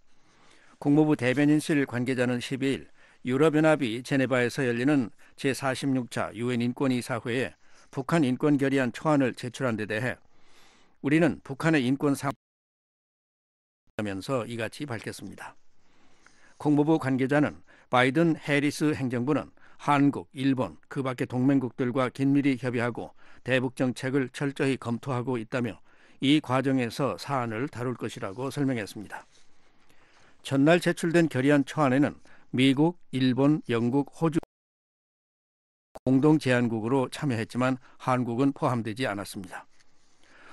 국무부 대변인실 관계자는 12일 유럽연합이 제네바에서 열리는 제46차 유엔 인권이사회에 북한 인권 결의안 초안을 제출한 데 대해 우리는 북한의 인권 상황하면서 이같이 밝혔습니다. 국무부 관계자는 바이든 해리스 행정부는 한국, 일본, 그 밖의 동맹국들과 긴밀히 협의하고 대북 정책을 철저히 검토하고 있다며 이 과정에서 사안을 다룰 것이라고 설명했습니다. 전날 제출된 결의안 초안에는 미국, 일본, 영국, 호주 공동 제안국으로 참여했지만 한국은 포함되지 않았습니다.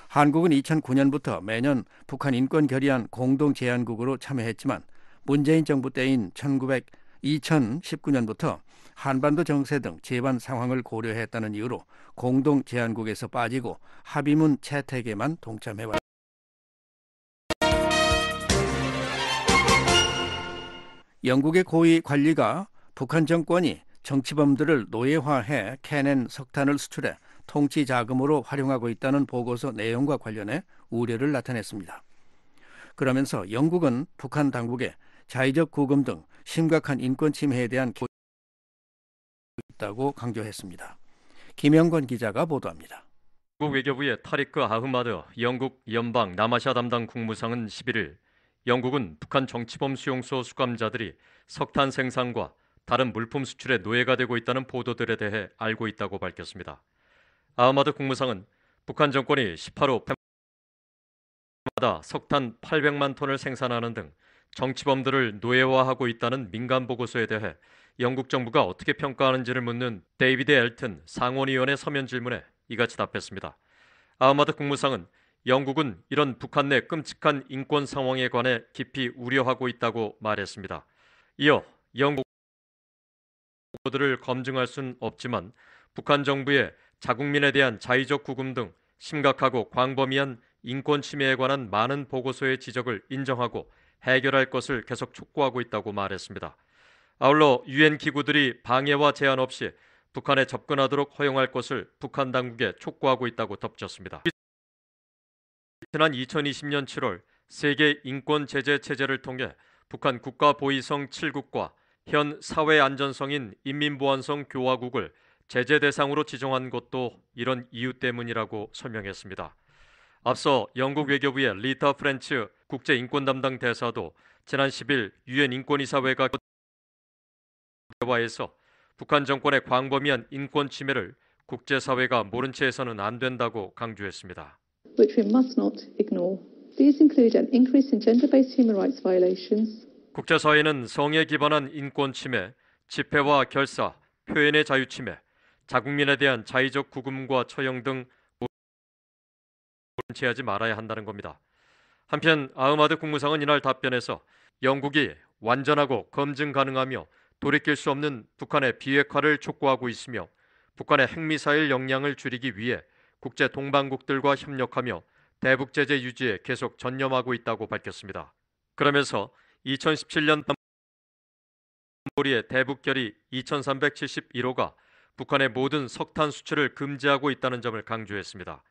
한국은 2009년부터 매년 북한 인권 결의안 공동 제안국으로 참여했지만 문재인 정부 때인 2019년부터 한반도 정세 등 제반 상황을 고려했다는 이유로 공동 제안국에서 빠지고 합의문 채택에만 동참해왔습니다. 영국의 고위 관리가 북한 정권이 정치범들을 노예화해 캐낸 석탄을 수출해 통치 자금으로 활용하고 있다는 보고서 내용과 관련해 우려를 나타냈습니다. 그러면서 영국은 북한 당국에 자의적 구금 등 심각한 인권 침해에 대한 있다고 강조했습니다. 김영권 기자가 보도합니다. 미국 외교부의 타리크 아흐마드 영국 연방 남아시아 담당 국무상은 11일 영국은 북한 정치범 수용소 수감자들이 석탄 생산과 다른 물품 수출의 노예가 되고 있다는 보도들에 대해 알고 있다고 밝혔습니다. 아흐마드 국무상은 북한 정권이 18호 마다 석탄 800만 톤을 생산하는 등 정치범들을 노예화하고 있다는 민간 보고서에 대해 영국 정부가 어떻게 평가하는지를 묻는 데이비드 엘튼 상원의원의 서면 질문에 이같이 답했습니다. 아흐마드 국무상은 영국은 이런 북한 내 끔찍한 인권 상황에 관해 깊이 우려하고 있다고 말했습니다. 이어 영국 보도들을 검증할 수는 없지만 북한 정부의 자국민에 대한 자의적 구금 등 심각하고 광범위한 인권 침해에 관한 많은 보고서의 지적을 인정하고 해결할 것을 계속 촉구하고 있다고 말했습니다. 아울러 유엔 기구들이 방해와 제한 없이 북한에 접근하도록 허용할 것을 북한 당국에 촉구하고 있다고 덧붙였습니다. 지난 2020년 7월 세계 인권 제재 체제를 통해 북한 국가보위성 7국과 현 사회안전성인 인민보안성 교화국을 제재 대상으로 지정한 것도 이런 이유 때문이라고 설명했습니다. 앞서 영국 외교부의 리타 프렌치 국제인권 담당 대사도 지난 10일 유엔 인권이사회가 대화에서 북한 정권의 광범위한 인권 침해를 국제사회가 모른 채 해서는 안 된다고 강조했습니다. Which we must not ignore. These include an increase in gender-based human rights violations. 국제사회는 성에 기반한 인권 침해, 집회와 결사, 표현의 자유 침해, 자국민에 대한 자의적 구금과 처형 등 모른 채 하지 말아야 한다는 겁니다. 한편 아흐마드 국무상은 이날 답변에서 영국이 완전하고 검증 가능하며 돌이킬 수 없는 북한의 비핵화를 촉구하고 있으며 북한의 핵미사일 역량을 줄이기 위해 국제 동반국들과 협력하며 대북 제재 유지에 계속 전념하고 있다고 밝혔습니다. 그러면서 2017년 안보리의 대북 결의 2371호가 북한의 모든 석탄 수출을 금지하고 있다는 점을 강조했습니다.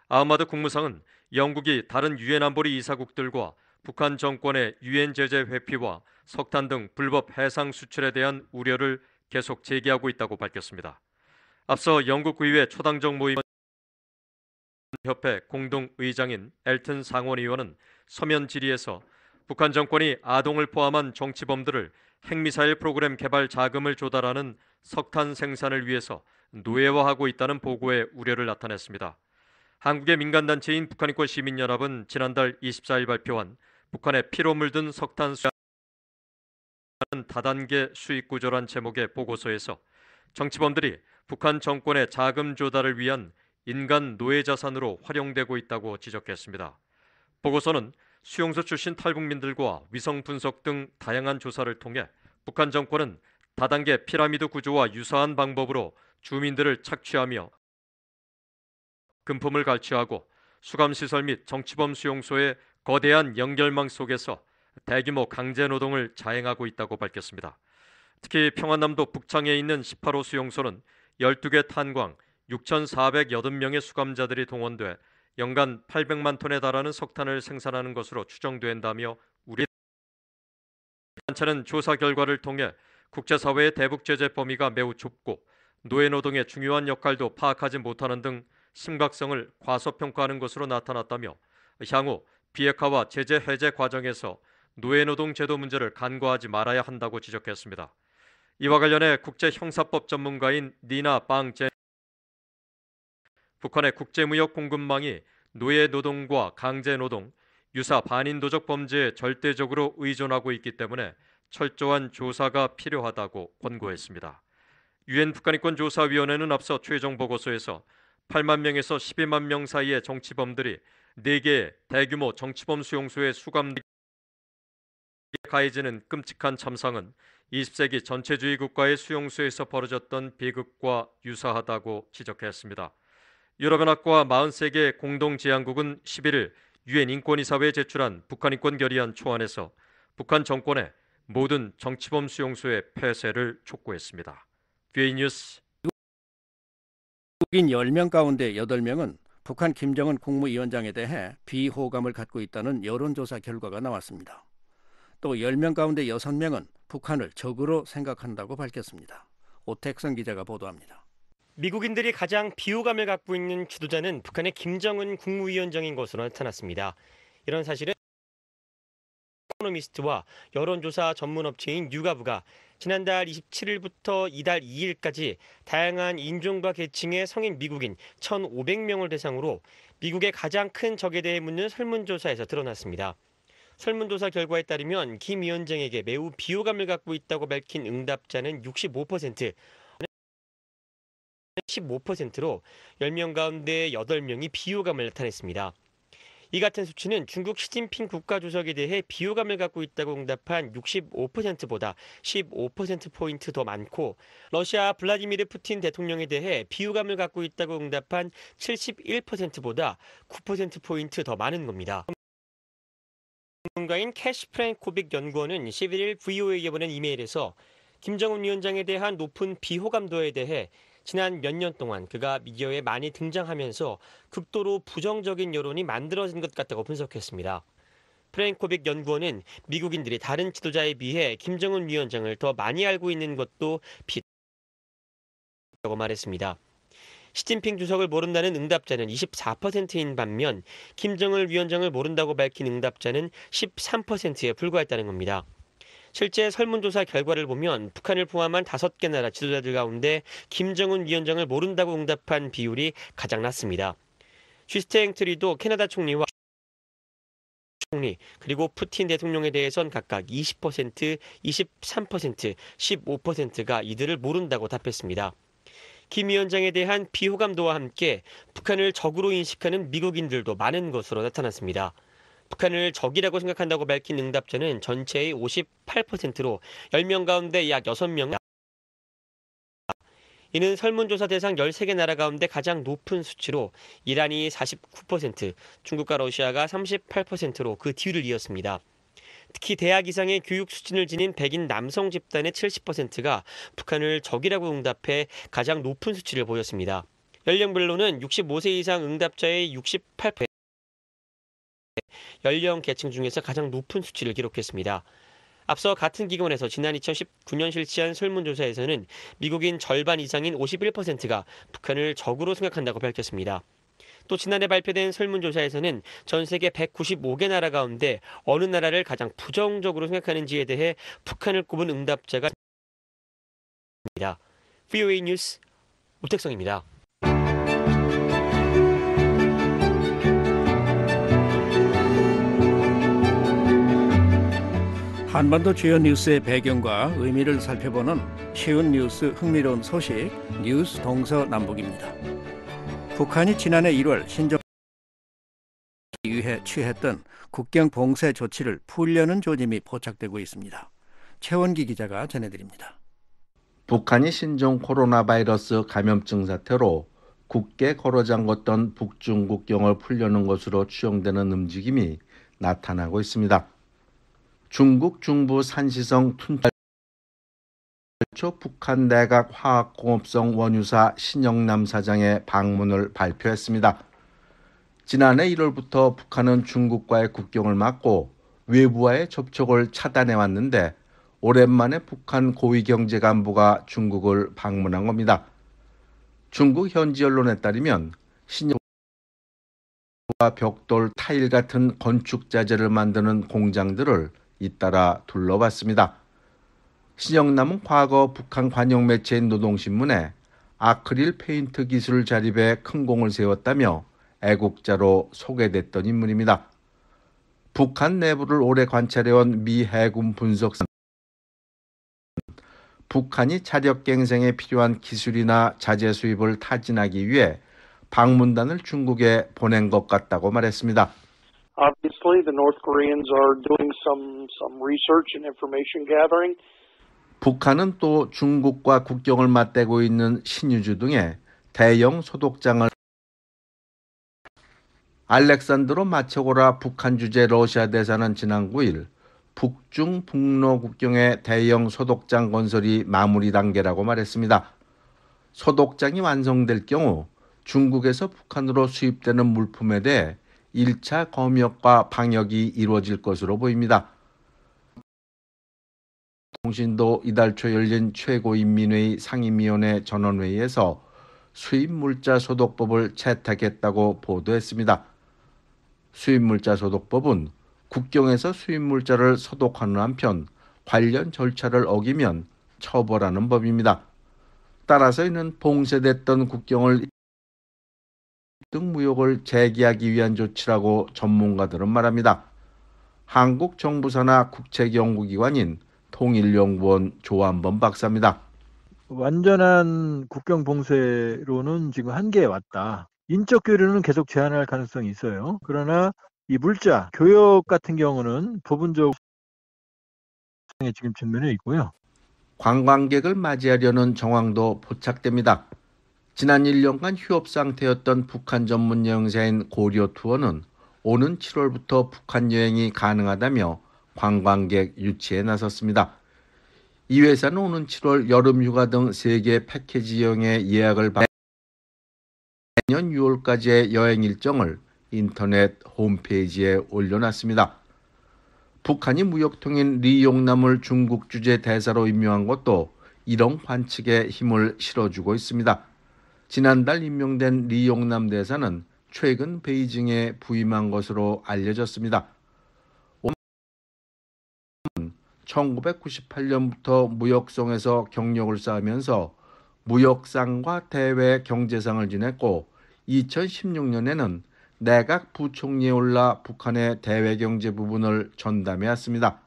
아흐마드 국무상은 영국이 다른 유엔 안보리 이사국들과 북한 정권의 유엔 제재 회피와 석탄 등 불법 해상 수출에 대한 우려를 계속 제기하고 있다고 밝혔습니다. 앞서 영국 의회 초당적 모임 협회 공동의장인 엘튼 상원 의원은 서면 질의에서 북한 정권이 아동을 포함한 정치범들을 핵미사일 프로그램 개발 자금을 조달하는 석탄 생산을 위해서 노예화하고 있다는 보고에 우려를 나타냈습니다. 한국의 민간단체인 북한인권 시민연합은 지난달 24일 발표한 북한의 피로 물든 석탄 수출은 다단계 수익 구조란 제목의 보고서에서 정치범들이 북한 정권의 자금 조달을 위한 인간 노예 자산으로 활용되고 있다고 지적했습니다. 보고서는 수용소 출신 탈북민들과 위성 분석 등 다양한 조사를 통해 북한 정권은 다단계 피라미드 구조와 유사한 방법으로 주민들을 착취하며 금품을 갈취하고 수감시설 및 정치범 수용소의 거대한 연결망 속에서 대규모 강제노동을 자행하고 있다고 밝혔습니다. 특히 평안남도 북창에 있는 18호 수용소는 12개 탄광 6,480명의 수감자들이 동원돼 연간 800만 톤에 달하는 석탄을 생산하는 것으로 추정된다며 우리 단체는 조사 결과를 통해 국제사회의 대북 제재 범위가 매우 좁고 노예노동의 중요한 역할도 파악하지 못하는 등 심각성을 과소평가하는 것으로 나타났다며 향후 비핵화와 제재 해제 과정에서 노예노동 제도 문제를 간과하지 말아야 한다고 지적했습니다. 이와 관련해 국제형사법 전문가인 니나 방제 북한의 국제무역 공급망이 노예노동과 강제노동, 유사 반인도적 범죄에 절대적으로 의존하고 있기 때문에 철저한 조사가 필요하다고 권고했습니다. 유엔 북한인권조사위원회는 앞서 최종 보고서에서 8만 명에서 12만 명 사이의 정치범들이 4개의 대규모 정치범 수용소에 수감돼 가해지는 끔찍한 참상은 20세기 전체주의 국가의 수용소에서 벌어졌던 비극과 유사하다고 지적했습니다. 유럽연합과 43개 공동제안국은 11일 유엔 인권이사회에 제출한 북한인권 결의안 초안에서 북한 정권의 모든 정치범 수용소의 폐쇄를 촉구했습니다. VA 뉴스 국인 10명 가운데 8명은 북한 김정은 국무위원장에 대해 비호감을 갖고 있다는 여론조사 결과가 나왔습니다. 또 10명 가운데 6명은 북한을 적으로 생각한다고 밝혔습니다. 오택성 기자가 보도합니다. 미국인들이 가장 비호감을 갖고 있는 지도자는 북한의 김정은 국무위원장인 것으로 나타났습니다. 이런 사실은 이코노미스트와 여론조사 전문업체인 유가브가 지난달 27일부터 이달 2일까지 다양한 인종과 계층의 성인 미국인 1,500명을 대상으로 미국의 가장 큰 적에 대해 묻는 설문조사에서 드러났습니다. 설문조사 결과에 따르면 김 위원장에게 매우 비호감을 갖고 있다고 밝힌 응답자는 65%, 15%로 10명 가운데 8명이 비호감을 나타냈습니다. 이 같은 수치는 중국 시진핑 국가주석에 대해 비호감을 갖고 있다고 응답한 65%보다 15%포인트 더 많고 러시아 블라디미르 푸틴 대통령에 대해 비호감을 갖고 있다고 응답한 71%보다 9%포인트 더 많은 겁니다. 전문가인 캐시 프랭코빅 연구원은 11일 VOA에 보낸 이메일에서 김정은 위원장에 대한 높은 비호감도에 대해 지난 몇 년 동안 그가 미디어에 많이 등장하면서 극도로 부정적인 여론이 만들어진 것 같다고 분석했습니다. 프랭코빅 연구원은 미국인들이 다른 지도자에 비해 김정은 위원장을 더 많이 알고 있는 것도 라고 말했습니다. 시진핑 주석을 모른다는 응답자는 24%인 반면 김정일 위원장을 모른다고 밝힌 응답자는 13%에 불과했다는 겁니다. 실제 설문조사 결과를 보면 북한을 포함한 5개 나라 지도자들 가운데 김정은 위원장을 모른다고 응답한 비율이 가장 낮습니다. 슈스탱 트리도 캐나다 총리와 그리고 푸틴 대통령에 대해선 각각 20%, 23%, 15%가 이들을 모른다고 답했습니다. 김 위원장에 대한 비호감도와 함께 북한을 적으로 인식하는 미국인들도 많은 것으로 나타났습니다. 북한을 적이라고 생각한다고 밝힌 응답자는 전체의 58%로 10명 가운데 약 6명. 이는 설문조사 대상 13개 나라 가운데 가장 높은 수치로 이란이 49%, 중국과 러시아가 38%로 그 뒤를 이었습니다. 특히 대학 이상의 교육 수준을 지닌 백인 남성 집단의 70%가 북한을 적이라고 응답해 가장 높은 수치를 보였습니다. 연령별로는 65세 이상 응답자의 68%, 연령 계층 중에서 가장 높은 수치를 기록했습니다. 앞서 같은 기관에서 지난 2019년 실시한 설문조사에서는 미국인 절반 이상인 51%가 북한을 적으로 생각한다고 밝혔습니다. 또 지난해 발표된 설문조사에서는 전 세계 195개 나라 가운데 어느 나라를 가장 부정적으로 생각하는지에 대해 북한을 꼽은 응답자가 있습니다. VOA 뉴스 우택성입니다. 한반도 주요 뉴스의 배경과 의미를 살펴보는 쉬운 뉴스 흥미로운 소식 뉴스 동서남북입니다. 북한이 지난해 1월 신종 위해 취했던 국경 봉쇄 조치를 풀려는 조짐이 포착되고 있습니다. 최원기 기자가 전해드립니다. 북한이 신종 코로나 바이러스 감염증 사태로 굳게 걸어 잠궜던 북중 국경을 풀려는 것으로 추정되는 움직임이 나타나고 있습니다. 중국 중부 산시성 툰달 북한 내각 화학공업성 원유사 신영남 사장의 방문을 발표했습니다. 지난해 1월부터 북한은 중국과의 국경을 막고 외부와의 접촉을 차단해왔는데 오랜만에 북한 고위경제 간부가 중국을 방문한 겁니다. 중국 현지 언론에 따르면 신영남과 벽돌, 타일 같은 건축 자재를 만드는 공장들을 잇따라 둘러봤습니다. 신영남은 과거 북한 관영 매체인 노동신문에 아크릴 페인트 기술을 자립해 큰 공을 세웠다며 애국자로 소개됐던 인물입니다. 북한 내부를 오래 관찰해온 미 해군 분석사는 북한이 자력갱생에 필요한 기술이나 자재 수입을 타진하기 위해 방문단을 중국에 보낸 것 같다고 말했습니다. Obviously, the North Koreans are doing some research and information gathering. 북한은 또 중국과 국경을 맞대고 있는 신유주 등의 대형 소독장을 알렉산드로 마초고라 북한 주재 러시아 대사는 지난 9일 북중 북로 국경의 대형 소독장 건설이 마무리 단계라고 말했습니다. 소독장이 완성될 경우 중국에서 북한으로 수입되는 물품에 대해 1차 검역과 방역이 이루어질 것으로 보입니다. 통신도 이달 초 열린 최고인민회의 상임위원회 전원회의에서 수입물자 소독법을 채택했다고 보도했습니다. 수입물자 소독법은 국경에서 수입물자를 소독하는 한편 관련 절차를 어기면 처벌하는 법입니다. 따라서 이는 봉쇄됐던 국경을 등 무역을 재개하기 위한 조치라고 전문가들은 말합니다. 한국 정부사나 국책연구기관인 통일연구원 조한범 박사입니다. 완전한 국경 봉쇄로는 지금 한계에 왔다. 인적 교류는 계속 제한할 가능성이 있어요. 그러나 이 물자, 교역 같은 경우는 부분적으로 지금 측면에 있고요. 관광객을 맞이하려는 정황도 포착됩니다. 지난 1년간 휴업 상태였던 북한 전문 여행사인 고려 투어는 오는 7월부터 북한 여행이 가능하다며 관광객 유치에 나섰습니다. 이 회사는 오는 7월 여름 휴가 등 3개 패키지 여행의 예약을 받아 내년 6월까지의 여행 일정을 인터넷 홈페이지에 올려놨습니다. 북한이 무역통인 리용남을 중국 주재 대사로 임명한 것도 이런 관측에 힘을 실어주고 있습니다. 지난달 임명된 리용남 대사는 최근 베이징에 부임한 것으로 알려졌습니다. 1998년부터 무역성에서 경력을 쌓으면서 무역상과 대외 경제상을 지냈고 2016년에는 내각 부총리에 올라 북한의 대외 경제 부분을 전담해왔습니다.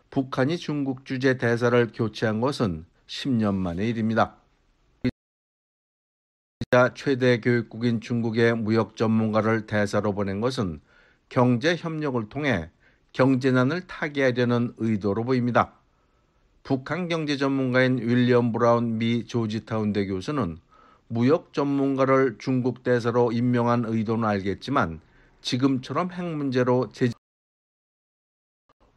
북한이 중국 주재 대사를 교체한 것은 10년 만의 일입니다. 최대 교육국인 중국의 무역 전문가를 대사로 보낸 것은 경제 협력을 통해 경제난을 타개하려는 의도로 보입니다. 북한 경제 전문가인 윌리엄 브라운 미 조지타운대 교수는 무역 전문가를 중국 대사로 임명한 의도는 알겠지만 지금처럼 핵 문제로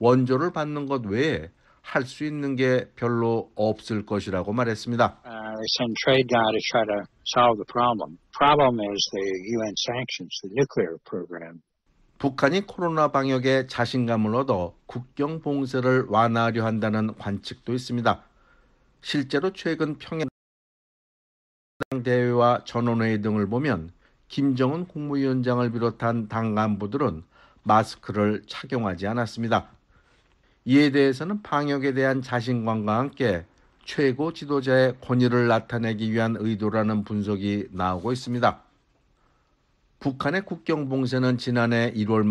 원조를 받는 것 외에 할 수 있는 게 별로 없을 것이라고 말했습니다. They send trade guy to try to solve the problem. Problem is the UN sanctions, the nuclear program. 북한이 코로나 방역에 자신감을 얻어 국경 봉쇄를 완화하려 한다는 관측도 있습니다. 실제로 최근 평양 대회와 전원회의 등을 보면 김정은 국무위원장을 비롯한 당 간부들은 마스크를 착용하지 않았습니다. 이에 대해서는 방역에 대한 자신감과 함께 최고 지도자의 권위를 나타내기 위한 의도라는 분석이 나오고 있습니다. 북한의 국경 봉쇄는 지난해 1월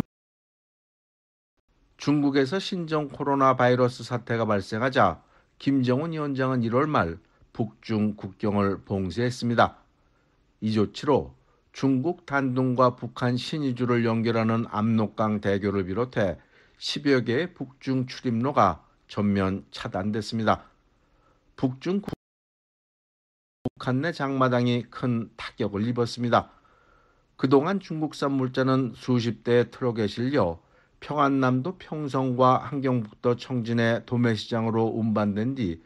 중국에서 신종 코로나 바이러스 사태가 발생하자 김정은 위원장은 1월 말 북중 국경을 봉쇄했습니다. 이 조치로 중국 단둥과 북한 신의주를 연결하는 압록강 대교를 비롯해 10여 개의 북중 출입로가 전면 차단됐습니다. 북한 내 장마당이 큰 타격을 입었습니다. 그동안 중국산 물자는 수십 대의 트럭에 실려 평안남도 평성과 함경북도 청진의 도매시장으로 운반된 뒤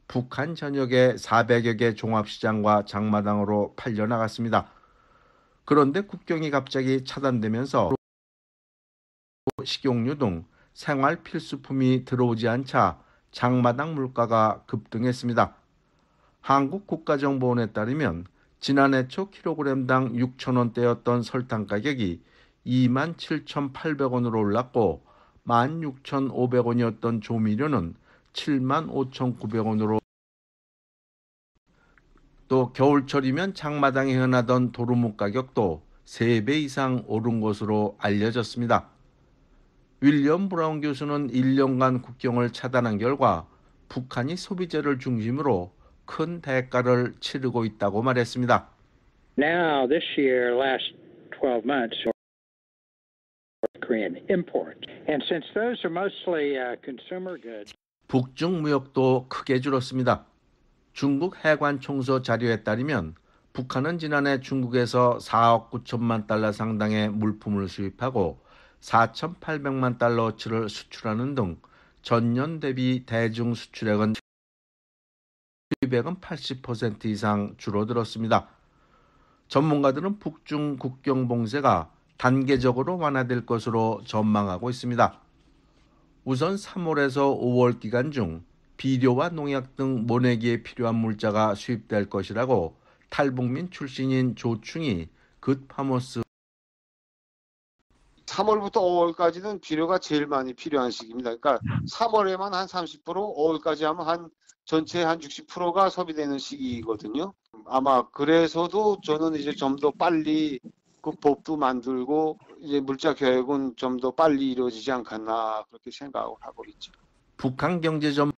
북한 전역의 400여 개 종합시장과 장마당으로 팔려나갔습니다. 그런데 국경이 갑자기 차단되면서 식용유 등 생활 필수품이 들어오지 않자 장마당 물가가 급등했습니다. 한국국가정보원에 따르면 지난해 초 킬로그램당 6,000원대였던 설탕 가격이 27,800원으로 올랐고 16,500원이었던 조미료는 75,900원으로 또 겨울철이면 장마당에 흔하던 도루묵 가격도 3배 이상 오른 것으로 알려졌습니다. 윌리엄 브라운 교수는 1년간 국경을 차단한 결과 북한이 소비재를 중심으로 큰 대가를 치르고 있다고 말했습니다. Now, this year, last 12 months, Korean import. And since those are mostly consumer goods. 북중 무역도 크게 줄었습니다. 중국 해관 총소 자료에 따르면 북한은 지난해 중국에서 4억 9천만 달러 상당의 물품을 수입하고 4,800만 달러어치를 수출하는 등 전년 대비 대중 수출액은 수입액은 80% 이상 줄어들었습니다. 전문가들은 북중 국경 봉쇄가 단계적으로 완화될 것으로 전망하고 있습니다. 우선 3월에서 5월 기간 중 비료와 농약 등 모내기에 필요한 물자가 수입될 것이라고 탈북민 출신인 조충이 굿파머스 3월부터 5월까지는 비료가 제일 많이 필요한 시기입니다. 그러니까 3월에만 한 30%, 5월까지 하면 한 전체 한 60%가 소비되는 시기거든요. 아마 그래서도 저는 이제 좀 더 빨리 그 법도 만들고 이제 물자 교역은 좀 더 빨리 이루어지지 않겠나 그렇게 생각을 하고 있죠. 북한 경제전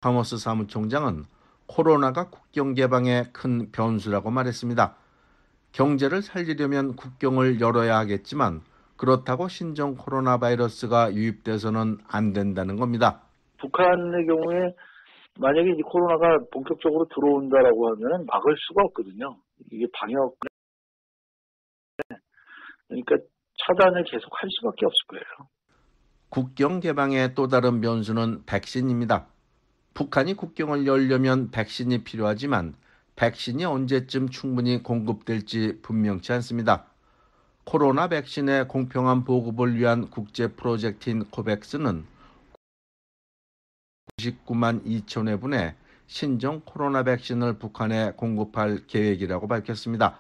파머스 사무총장은 코로나가 국경 개방에 큰 변수라고 말했습니다. 경제를 살리려면 국경을 열어야 하겠지만 그렇다고 신종 코로나 바이러스가 유입돼서는 안 된다는 겁니다. 북한의 경우에 만약에 이 코로나가 본격적으로 들어온다라고 하면 막을 수가 없거든요. 이게 방역 그러니까 차단을 계속 할 수밖에 없을 거예요. 국경 개방의 또 다른 변수는 백신입니다. 북한이 국경을 열려면 백신이 필요하지만 백신이 언제쯤 충분히 공급될지 분명치 않습니다. 코로나 백신의 공평한 보급을 위한 국제 프로젝트인 코백스는 99만 2천 회분의 신종 코로나 백신을 북한에 공급할 계획이라고 밝혔습니다.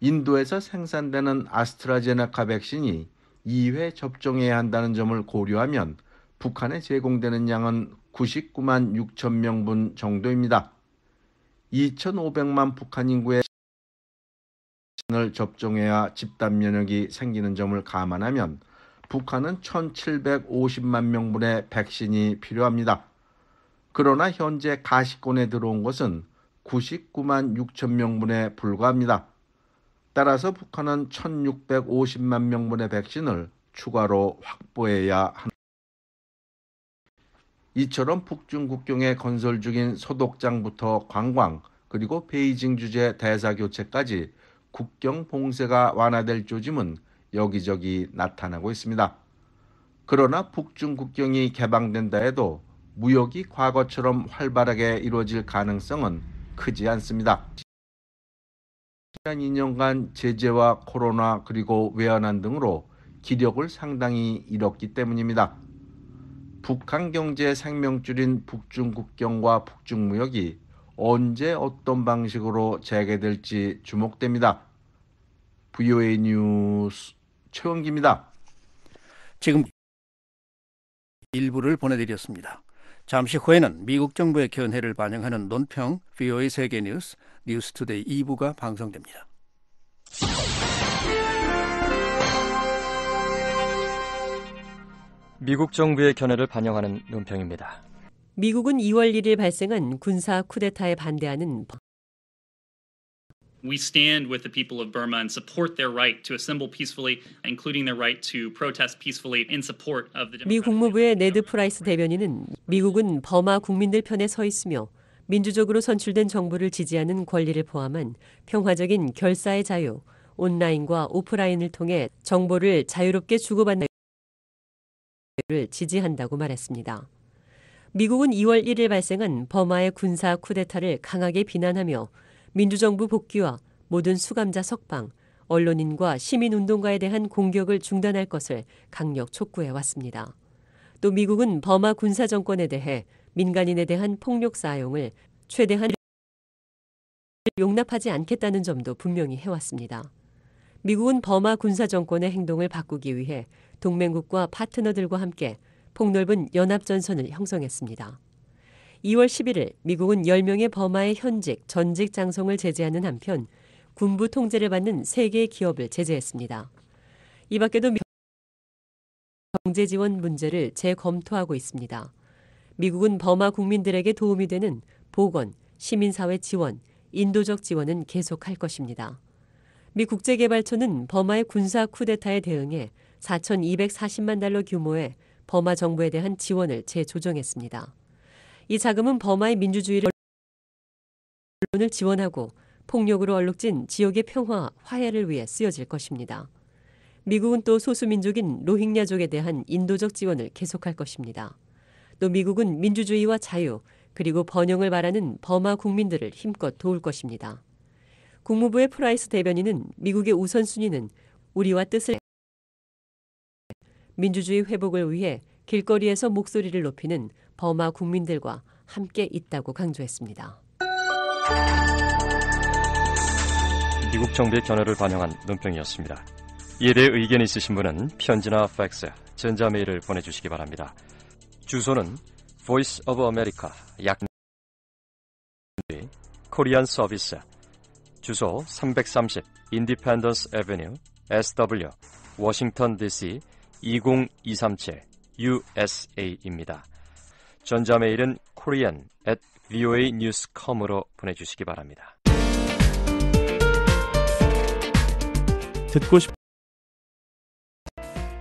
인도에서 생산되는 아스트라제네카 백신이 2회 접종해야 한다는 점을 고려하면 북한에 제공되는 양은 99만 6천 명분 정도입니다. 2,500만 북한 인구의 백신을 접종해야 집단 면역이 생기는 점을 감안하면 북한은 1,750만 명분의 백신이 필요합니다. 그러나 현재 가시권에 들어온 것은 99만 6천 명분에 불과합니다. 따라서 북한은 1,650만 명분의 백신을 추가로 확보해야 합니다. 이처럼 북중 국경에 건설 중인 소독장부터 관광, 그리고 베이징 주재 대사 교체까지 국경 봉쇄가 완화될 조짐은 여기저기 나타나고 있습니다. 그러나 북중 국경이 개방된다 해도 무역이 과거처럼 활발하게 이루어질 가능성은 크지 않습니다. 지난 2년간 제재와 코로나 그리고 외환안 등으로 기력을 상당히 잃었기 때문입니다. 북한 경제의 생명줄인 북중 국경과 북중 무역이 언제 어떤 방식으로 재개될지 주목됩니다. VOA 뉴스 최원기입니다. 지금 일부를 보내드렸습니다. 잠시 후에는 미국 정부의 견해를 반영하는 논평 VOA 세계 뉴스 뉴스투데이 2부가 방송됩니다. 미국 정부의 견해를 반영하는 논평입니다. 미국은 2월 1일 발생한 군사 쿠데타에 반대하는 We stand with the people of Burma and support their right to assemble peacefully, including their right to protest peacefully in support of the 미 국무부의 네드 프라이스 대변인은 미국은 버마 국민들 편에 서 있으며 민주적으로 선출된 정부를 지지하는 권리를 포함한 평화적인 결사의 자유, 온라인과 오프라인을 통해 정보를 자유롭게 주고받는 를 지지한다고 말했습니다. 미국은 2월 1일 발생한 버마의 군사 쿠데타를 강하게 비난하며 민주정부 복귀와 모든 수감자 석방, 언론인과 시민운동가에 대한 공격을 중단할 것을 강력 촉구해 왔습니다. 또 미국은 버마 군사 정권에 대해 민간인에 대한 폭력 사용을 최대한 용납하지 않겠다는 점도 분명히 해왔습니다. 미국은 버마 군사 정권의 행동을 바꾸기 위해 동맹국과 파트너들과 함께 폭넓은 연합전선을 형성했습니다. 2월 11일 미국은 10명의 버마의 현직, 전직 장성을 제재하는 한편 군부 통제를 받는 3개의 기업을 제재했습니다. 이 밖에도 경제 지원 문제를 재검토하고 있습니다. 미국은 버마 국민들에게 도움이 되는 보건, 시민사회 지원, 인도적 지원은 계속할 것입니다. 미 국제개발처는 버마의 군사 쿠데타에 대응해 4,240만 달러 규모의 버마 정부에 대한 지원을 재조정했습니다. 이 자금은 버마의 민주주의를 지원하고 폭력으로 얼룩진 지역의 평화, 화해를 위해 쓰여질 것입니다. 미국은 또 소수민족인 로힝야족에 대한 인도적 지원을 계속할 것입니다. 또 미국은 민주주의와 자유, 그리고 번영을 바라는 버마 국민들을 힘껏 도울 것입니다. 국무부의 프라이스 대변인은 미국의 우선순위는 우리와 뜻을 민주주의 회복을 위해 길거리에서 목소리를 높이는 버마 국민들과 함께 있다고 강조했습니다. 미국 정부의 견해를 반영한 논평이었습니다. 이에 대해 의견이 있으신 분은 편지나 팩스, 전자메일을 보내주시기 바랍니다. 주소는 Voice of America, 약 코리안 서비스, 주소 330 Independence Avenue, SW, 워싱턴 DC 20237 USA입니다. 전자메일은 korean@voanews.com으로 보내주시기 바랍니다. 듣고 싶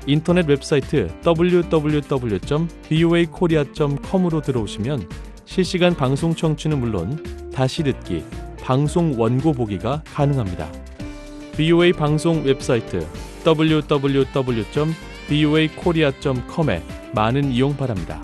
인터넷 웹사이트 www.voakorea.com으로 들어오시면 실시간 방송 청취는 물론 다시 듣기, 방송 원고 보기가 가능합니다. VOA 방송 웹사이트 www.voakorea.com에 많은 이용 바랍니다.